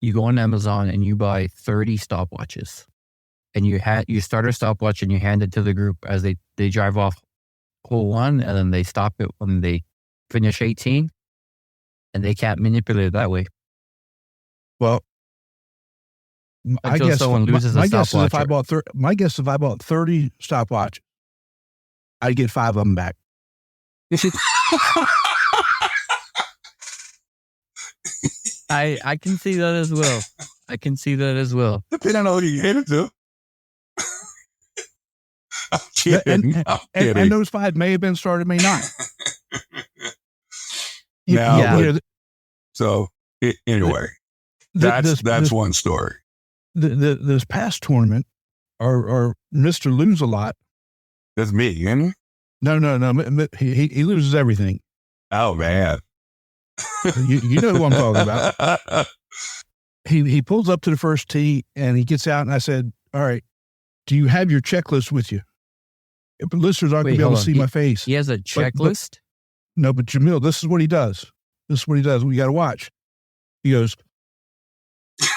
You go on Amazon and you buy 30 stopwatches, and you start a stopwatch and you hand it to the group as they drive off hole 1, and then they stop it when they finish 18, and they can't manipulate it that way. Well, I guess someone loses a stopwatch. My guess if I bought 30 stopwatches, I'd get 5 of them back. I can see that as well. Depending on who you hit it to. I'm kidding. And those 5 may have been started, may not. So anyway, that's one story. This past tournament, our Mr. Lose a lot. That's me, isn't he? No. He loses everything. Oh man, you know who I'm talking about. He pulls up to the first tee and he gets out, and I said, "All right, do you have your checklist with you?" But listeners aren't going to be able to see my face. He has a checklist? But Jamil, this is what he does. We got to watch. He goes,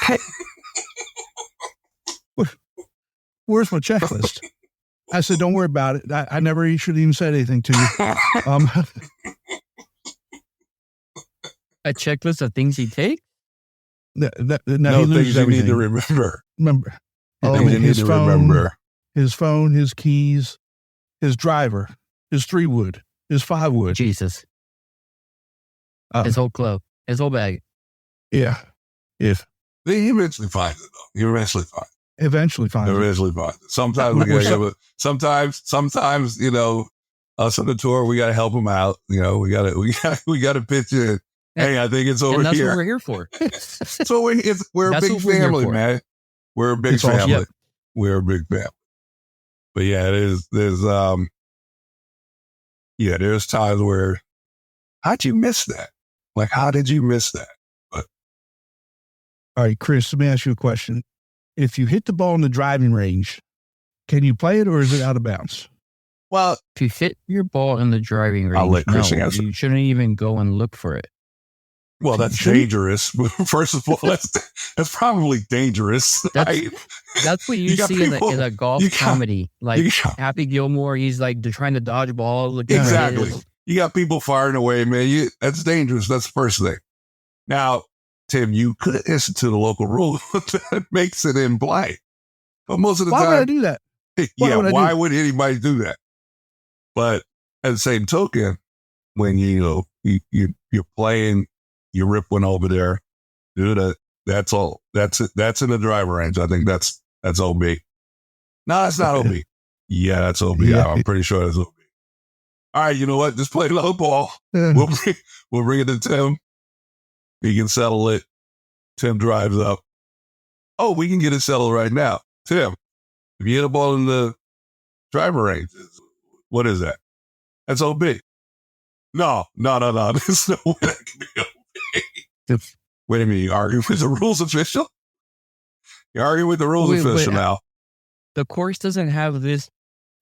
"Hey, where's my checklist?" I said, "Don't worry about it. I never should have even said anything to you." A checklist of things he takes? No, things you need to remember. His phone, his keys, his driver, his 3-wood, his 5-wood. Jesus. His whole club, his whole bag. Yeah. He eventually finds it, though. He eventually finds it. Sometimes we get sometimes, Us on the tour, we got to help them out. We got to pitch in. Hey, I think it's over and that's here. what we're here for. So we're a big family, man. We're a big family. Yep. We're a big family. But yeah, there's times where, how'd you miss that? Like, how did you miss that? But all right, Chris, let me ask you a question. If you hit the ball in the driving range, can you play it or is it out of bounds? Well, if you hit your ball in the driving range, I'll let Chris answer. You shouldn't even go and look for it. Well, that's dangerous. First of all, that's probably dangerous. That's what you see in a golf comedy. Like Happy Gilmore, he's like trying to dodge balls. Exactly. You got people firing away, man. That's dangerous. That's the first thing. Now, Tim, you could institute a local rule that makes it in play. But most of the time, why would I do that? Why would anybody do that? But at the same token, when you're playing, you rip one over there, dude. That's all. That's it. That's in the driver range. I think that's OB. No, that's not OB. Yeah, that's OB. Yeah. I'm pretty sure that's OB. All right, you know what? Just play low ball. We'll bring it to Tim. He can settle it. Tim drives up. Oh, we can get it settled right now. Tim, if you hit a ball in the driver range, what is that? That's OB. No. There's no way that can be OB. Wait a minute, you arguing with the rules official? You're arguing with the rules official now. The course doesn't have this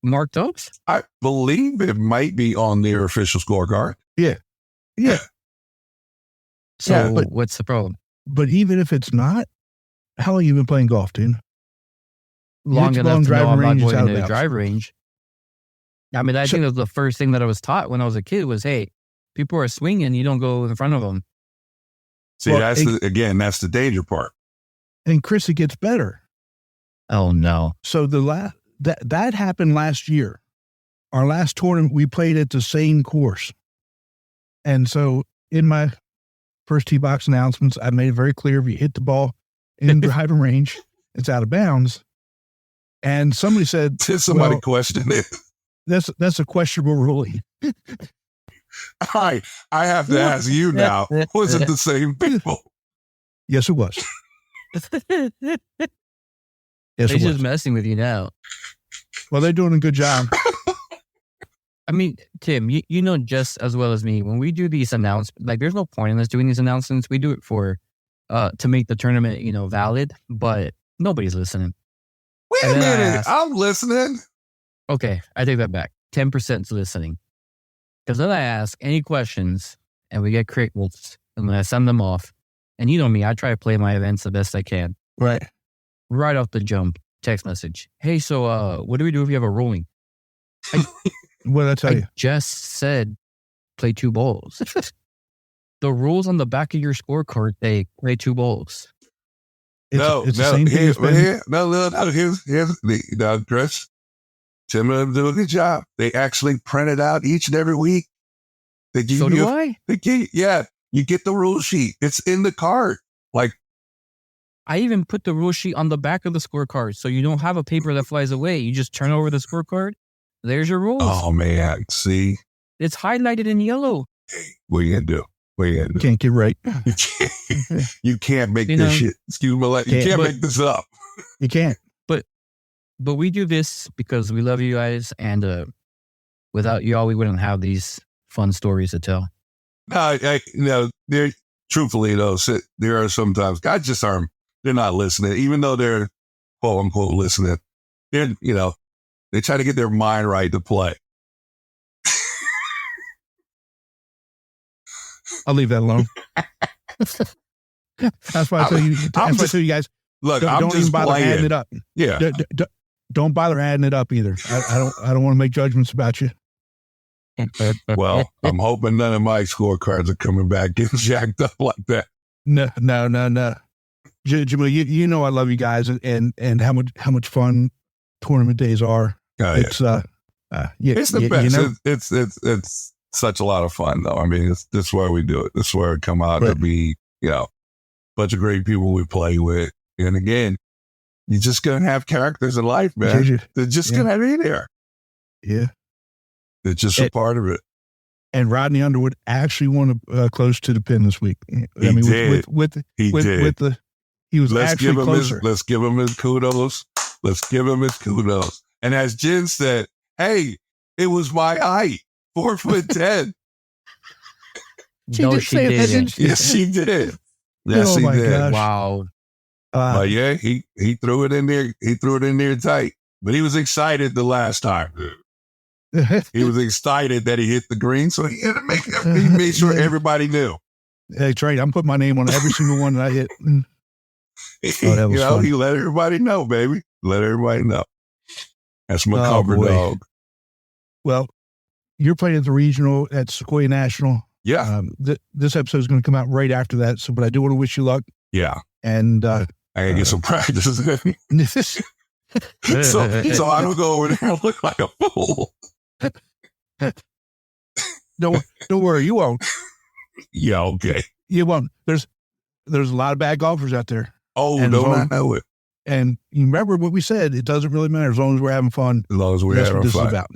marked up? I believe it might be on their official scorecard. Yeah. So what's the problem? But even if it's not, how long have you been playing golf, dude? Long enough to know I'm not going to the drive range. I mean, I think that was the first thing that I was taught when I was a kid was, hey, people are swinging, you don't go in front of them. See, that's the danger part. And Chris, it gets better. Oh, no. So that happened last year. Our last tournament, we played at the same course. And so in my first tee box announcements, I made it very clear, if you hit the ball in the driving range, it's out of bounds. And somebody said... Did somebody question it? That's a questionable ruling. I have to ask you now, was it the same people? Yes, it was. They're just messing with you now. Well, they're doing a good job. I mean, Tim, you know just as well as me, when we do these announcements, like there's no point in us doing these announcements. We do it for to make the tournament, valid, but nobody's listening. Wait a minute, I'm listening. Okay, I take that back. 10%'s listening. Because then I ask any questions and we get crickets and then I send them off. And you know me, I try to play my events the best I can. Right. Right off the jump, text message. Hey, so what do we do if you have a ruling? What did I tell you? Just said play 2 balls. The rules on the back of your scorecard, they play 2 balls. Here's Chris. Tim and them do a good job. They actually print it out each and every week. So do I? You get the rule sheet. It's in the card. Like, I even put the rule sheet on the back of the scorecard, so you don't have a paper that flies away. You just turn over the scorecard. There's your rules. Oh man, see, it's highlighted in yellow. Hey, what are you gonna do? Can't get right. You can't make this shit. Excuse me, you can't make this up. You can't. But we do this because we love you guys, and without y'all, we wouldn't have these fun stories to tell. Truthfully though, there are sometimes guys just aren't. They're not listening, even though they're quote unquote listening. They're they try to get their mind right to play. I'll leave that alone. That's why I tell you. That's why I tell you guys. Look, don't even bother adding it up. Yeah. Don't bother adding it up either. I don't want to make judgments about you. Well, I'm hoping none of my scorecards are coming back getting jacked up like that. No. Jamil, you know I love you guys and how much fun tournament days are. Oh, it's it's the best. It's such a lot of fun though. I mean, this is where we do it. This is where it come out to be, bunch of great people we play with. And again, you're just gonna have characters in life, man. They're just gonna be there. Yeah. It's just a part of it. And Rodney Underwood actually won close to the pin this week. He did. He was actually closer. Let's give him his kudos. And as Jen said, hey, it was my height, 4'10". She didn't. Yes, she did. Yes, he did. Gosh. Wow. But yeah, he threw it in there. He threw it in there tight. But he was excited the last time, dude. He was excited that he hit the green, so he had to he made sure everybody knew. Hey, Trey, I'm putting my name on every single one that I hit. That was fun. He let everybody know, baby. Let everybody know. That's my cover dog. Well, you're playing at the regional at Sequoia National. Yeah. This episode is going to come out right after that. So, but I do want to wish you luck. Yeah. And I gotta get some practice. so I don't go over there and look like a fool. Don't worry, you won't. Yeah, okay. You won't. There's a lot of bad golfers out there. Oh, I know it. And you remember what we said? It doesn't really matter as long as we're having fun. As long as we're having fun. About.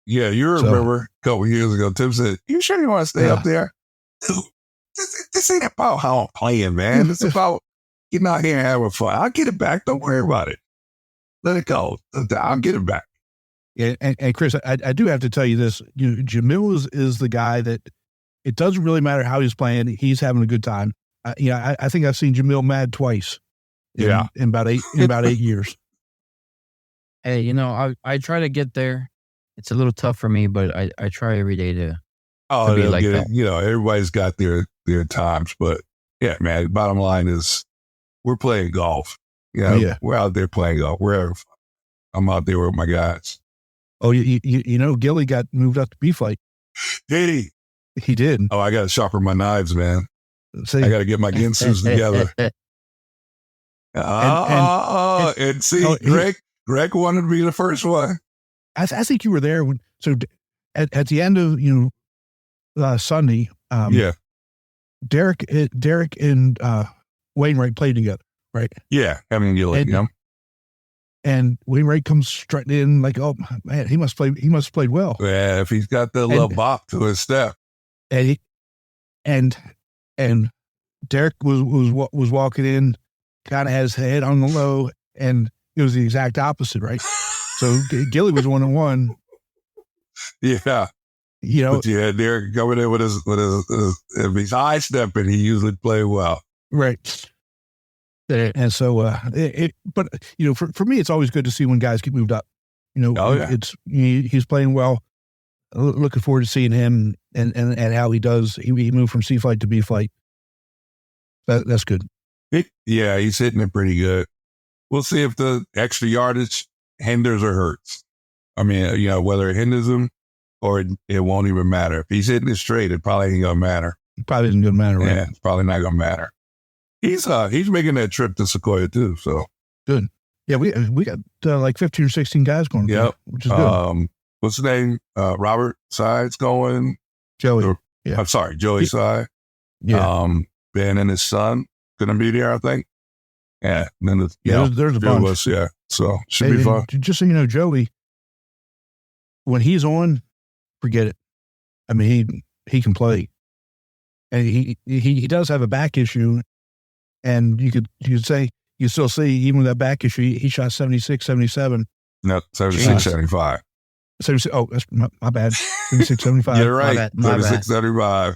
Yeah, you remember a couple years ago, Tim said, "You sure you want to stay up there?" Dude, this ain't about how I'm playing, man. It's about getting out here and having fun. I'll get it back. Don't worry about it. Let it go. I'll get it back. Yeah, and Chris, I do have to tell you this. Jamil is the guy that it doesn't really matter how he's playing. He's having a good time. I think I've seen Jamil mad twice. In about 8 years. Hey, I try to get there. It's a little tough for me, but I try every day to be like that. Everybody's got their times, but yeah, man. The bottom line is we're playing golf. We're out there playing golf. I'm out there with my guys. Oh, Gilly got moved up to B flight. Did he? He did. Oh, I got to sharpen my knives, man. See? I got to get my ginsus together. Greg wanted to be the first one. I think you were there when. So at the end of Sunday, Derek and Wainwright played together, right? Yeah, having Gilly. And Wainwright comes strutting in like, oh man, he must have played well. Yeah, if he's got that little bop to his step. And Derek was walking in, kind of has his head on the low, and it was the exact opposite, right? So Gilly was 1-1. Yeah. But yeah, Derek coming in with his if he's high stepping, he usually play well. Right. And so, but for me, it's always good to see when guys get moved up. It's he's playing well. Looking forward to seeing him and how he does. He moved from C flight to B flight. That's good. He's hitting it pretty good. We'll see if the extra yardage hinders or hurts. I mean, whether it hinders him or it won't even matter. If he's hitting it straight, it probably ain't gonna matter. It probably isn't gonna matter, right? Yeah, it's probably not gonna matter. He's making that trip to Sequoia too, so good. Yeah, we got like 15 or 16 guys going. Yep, which is good. What's his name? Robert Side's going. Joey. Yeah. I'm sorry, Joey Side. Yeah. Ben and his son gonna be there, I think. Yeah. And then there's a bunch. Of us, yeah. So should be fun. Just so you know, Joey, when he's on, forget it. I mean, he can play, and he does have a back issue, and you could say you still see even with that back issue, he shot 76, 77. No, 76, 75. 76, oh, that's my bad. 76, 75. You're right. 76, 75.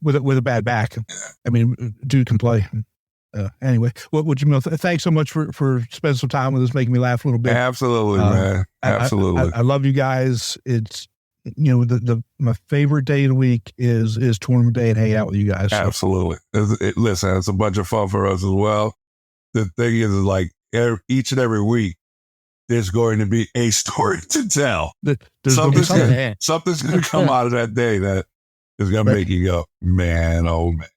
With a bad back. I mean, dude can play. Anyway, Jamil, thanks so much for spending some time with us, making me laugh a little bit. Absolutely, man. Absolutely. I love you guys. It's my favorite day of the week is tournament day and hanging out with you guys. So. Absolutely. Listen, it's a bunch of fun for us as well. The thing is like each and every week, there's going to be a story to tell. Something's going to come out of that day that is going to make you go, man, oh man.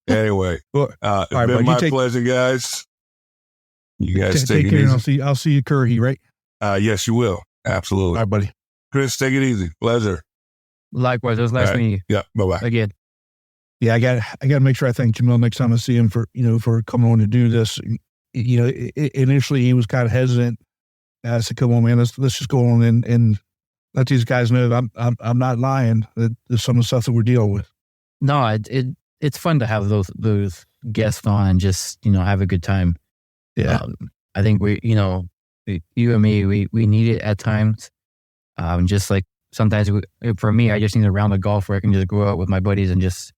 Anyway, it's been my pleasure, guys. You guys take it easy. I'll see you, Curry, right? Yes, you will. Absolutely. All right, buddy. Chris, take it easy. Pleasure. Likewise. It was nice meeting you. Yeah. Bye-bye. Again. Yeah, I got to make sure I thank Jamil next time I see him for coming on to do this. Initially he was kind of hesitant. I said, "Come on, man, let's just go on and let these guys know that I'm not lying. That there's some of the stuff that we're dealing with. No, it's fun to have those guests on and just, have a good time. Yeah. I think you and me, we need it at times. Just like sometimes for me, I just need a round of golf where I can just go out with my buddies and just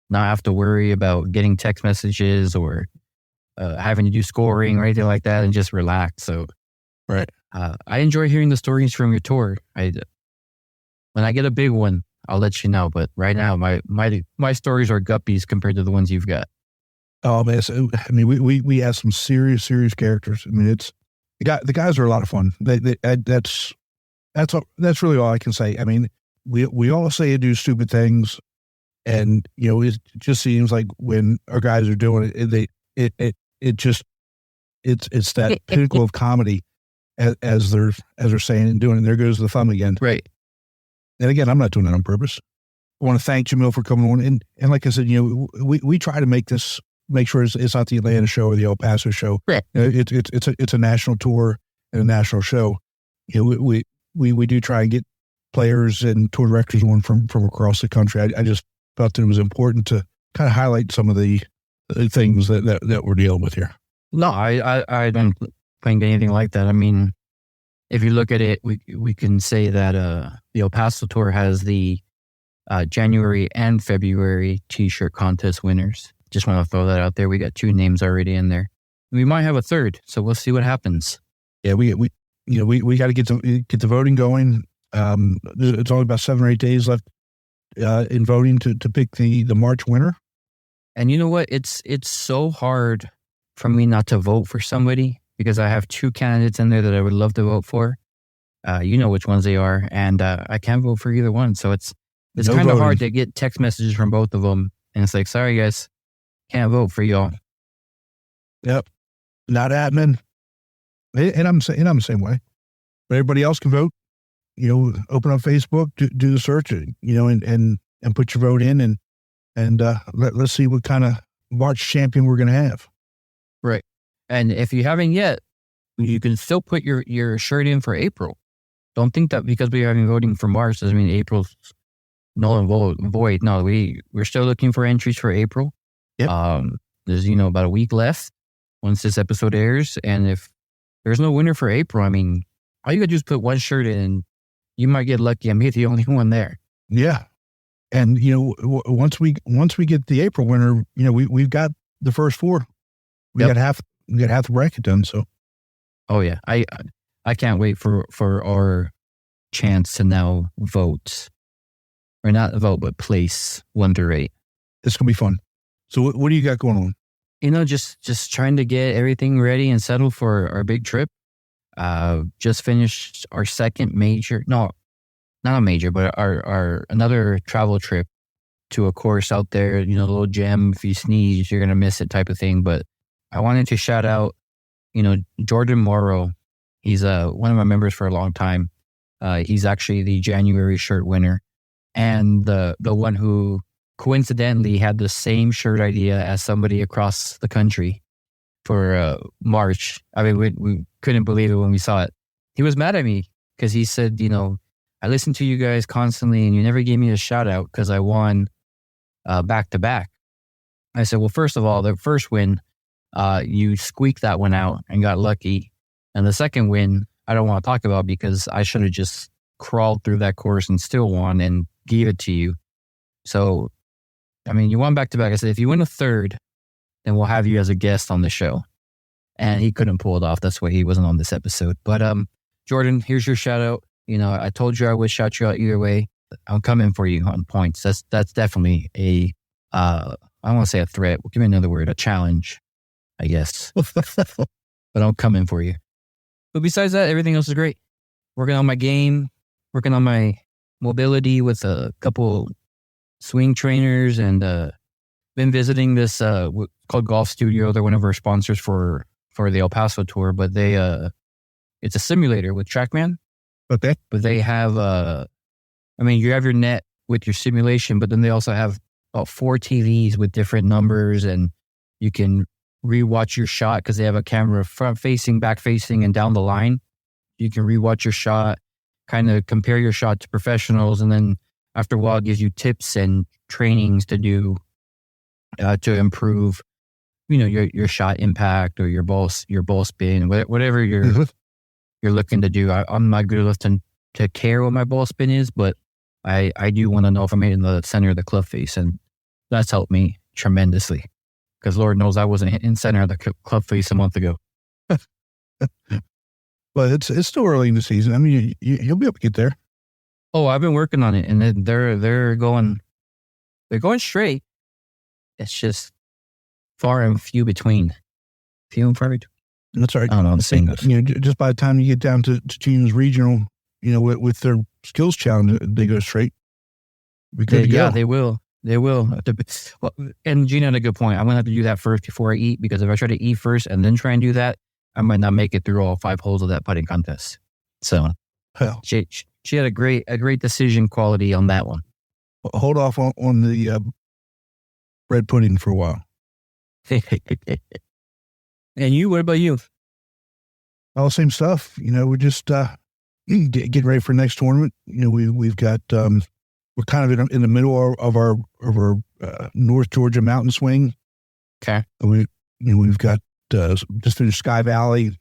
not have to worry about getting text messages or having to do scoring or anything like that, and just relax. So, right. I enjoy hearing the stories from your tour. When I get a big one, I'll let you know. But right now, my stories are guppies compared to the ones you've got. Oh man, we have some serious characters. I mean, the guys are a lot of fun. That's really all I can say. I mean, we all say and do stupid things, and it just seems like when our guys are doing it, it's that pinnacle of comedy, as they're saying and doing. And there goes the thumb again. Right. And again, I'm not doing that on purpose. I want to thank Jamil for coming on, and like I said, we try to make sure it's not the Atlanta show or the El Paso show. Right. It's a national tour and a national show. We do try and get players and tour directors on from across the country. I just felt that it was important to kind of highlight some of the things that we're dealing with here. No, I don't think anything like that. I mean, if you look at it, we can say that the El Paso Tour has the January and February T-shirt contest winners. Just want to throw that out there. We got 2 names already in there. We might have a third, so we'll see what happens. Yeah, we got to get the voting going. It's only about 7 or 8 days left in voting to pick the March winner. And you know what? It's so hard for me not to vote for somebody, because I have 2 candidates in there that I would love to vote for. You know which ones they are, and I can't vote for either one. So it's kind of hard to get text messages from both of them, and it's like, sorry guys, can't vote for y'all. Yep, not admin. And I'm the same way. But everybody else can vote. Open up Facebook, do the search, and put your vote in, and let's see what kind of March champion we're going to have. Right. And if you haven't yet, you can still put your shirt in for April. Don't think that because we're having voting for March doesn't mean April's null and void. No, we're still looking for entries for April. Yep. There's about a week left once this episode airs, and if there's no winner for April, I mean, all you gotta do is put one shirt in, and you might get lucky and be the only one there. Yeah. And once we get the April winner, we've got the first 4. We got half the bracket done. So, oh yeah, I can't wait for our chance to now vote, or not vote, but place 1 through 8. It's gonna be fun. So what do you got going on? Just trying to get everything ready and settled for our big trip. Just finished our second major, no, not a major, but our another travel trip to a course out there, a little gem. If you sneeze, you're going to miss it type of thing. But I wanted to shout out, Jordan Morrow. He's one of my members for a long time. He's actually the January shirt winner, and the one who coincidentally had the same shirt idea as somebody across the country for March. I mean, we couldn't believe it when we saw it. He was mad at me because he said, I listen to you guys constantly and you never gave me a shout out because I won back to back. I said, well, first of all, the first win, you squeaked that one out and got lucky. And the second win, I don't want to talk about because I should have just crawled through that course and still won and gave it to you. So, I mean, you won back to back. I said, if you win a third, then we'll have you as a guest on the show. And he couldn't pull it off. That's why he wasn't on this episode. But Jordan, here's your shout out. I told you I would shout you out either way. I'm coming for you on points. That's definitely a, I don't want to say a threat. Well, give me another word, a challenge, I guess. But I'm coming for you. But besides that, everything else is great. Working on my game, working on my mobility with a couple swing trainers, and been visiting this called Golf Studio. They're one of our sponsors for the El Paso tour, but they it's a simulator with TrackMan. Okay. But they have you have your net with your simulation, but then they also have about 4 TVs with different numbers, and you can rewatch your shot because they have a camera front facing, back facing, and down the line. You can rewatch your shot, kind of compare your shot to professionals, and then after a while it gives you tips and trainings to do to improve, your shot impact or your ball spin, whatever you're looking to do. I'm not good enough to care what my ball spin is, but I do want to know if I'm hitting the center of the club face, and that's helped me tremendously. Because Lord knows I wasn't in center of the club face a month ago. But it's still early in the season. I mean, you'll be able to get there. Oh, I've been working on it, and they're going straight. It's just far and few between. Few and far between. That's all right. I don't know the saying. Just by the time you get down to Teams Regional, with their skills challenge, they go straight. Be good to go. Yeah, they will. They will. Well, and Gina had a good point. I'm going to have to do that first before I eat, because if I try to eat first and then try and do that, I might not make it through all 5 holes of that putting contest. So she had a great decision quality on that one. Hold off on the bread pudding for a while. And you, what about you? All the same stuff. We're just getting ready for next tournament. We've got we're kind of in the middle of our North Georgia mountain swing. Okay. We've got just finished Sky Valley,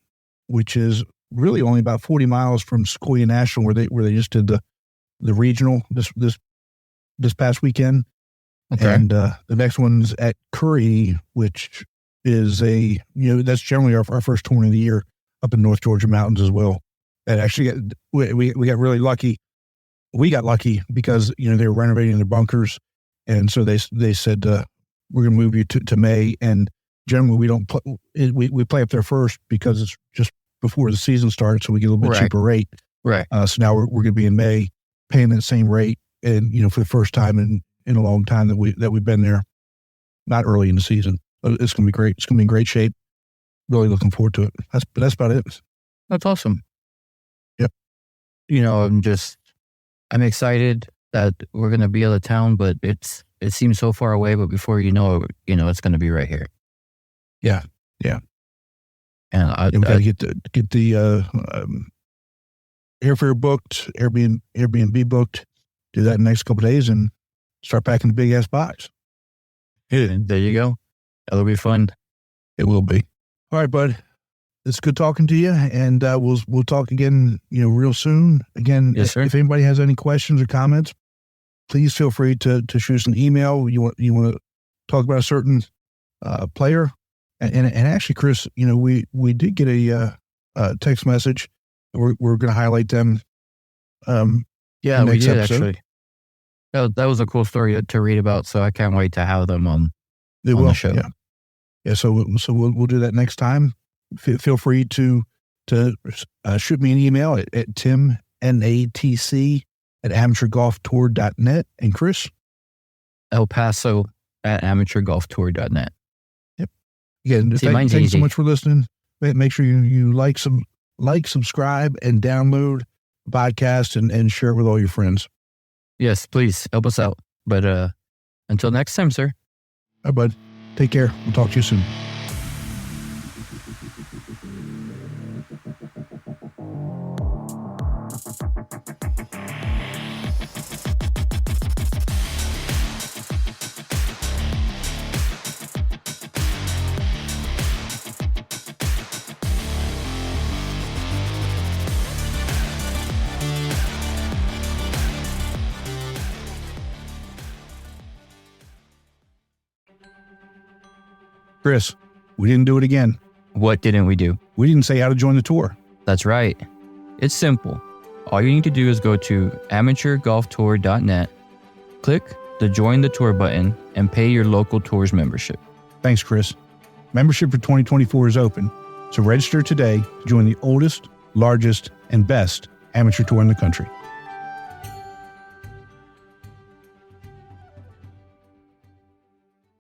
which is really only about 40 miles from Sequoia National, where they just did the regional this past weekend. Okay. And the next one's at Curry, which is that's generally our first tournament of the year up in North Georgia mountains as well. And actually, we got really lucky. We got lucky because they were renovating their bunkers, and so they said we're going to move you to May. And generally, we don't we play up there first because it's just before the season starts, so we get a little bit cheaper rate. Right. So now we're going to be in May, paying that same rate, and for the first time in a long time that we've been there. Not early in the season. It's going to be great. It's going to be in great shape. Really looking forward to it. That's about it. That's awesome. Yep. I'm excited that we're going to be out of town, but it seems so far away. But before you know it, it's going to be right here. Yeah. And we got to get the airfare booked, Airbnb booked. Do that in the next couple of days and start packing the big ass box. There you go. That'll be fun. It will be. All right, bud. It's good talking to you, and we'll talk again, real soon. Again, yes, sir. If anybody has any questions or comments, please feel free to shoot us an email. You want to talk about a certain player, and actually, Chris, we did get a text message. We're going to highlight them. Yeah, we did actually. That was a cool story to read about. So I can't wait to have them on the show. Yeah. So we'll do that next time. Feel free to shoot me an email at Tim, NATC @amateurgolftour.net. And Chris? El Paso @amateurgolftour.net. Yep. Again, thank you so much for listening. Make sure you subscribe, and download the podcast and share it with all your friends. Yes, please help us out. But until next time, sir. All right, bud. Take care. We'll talk to you soon. Chris, we didn't do it again. What didn't we do? We didn't say how to join the tour. That's right. It's simple. All you need to do is go to amateurgolftour.net, click the Join the Tour button, and pay your local tour's membership. Thanks, Chris. Membership for 2024 is open, so register today to join the oldest, largest, and best amateur tour in the country.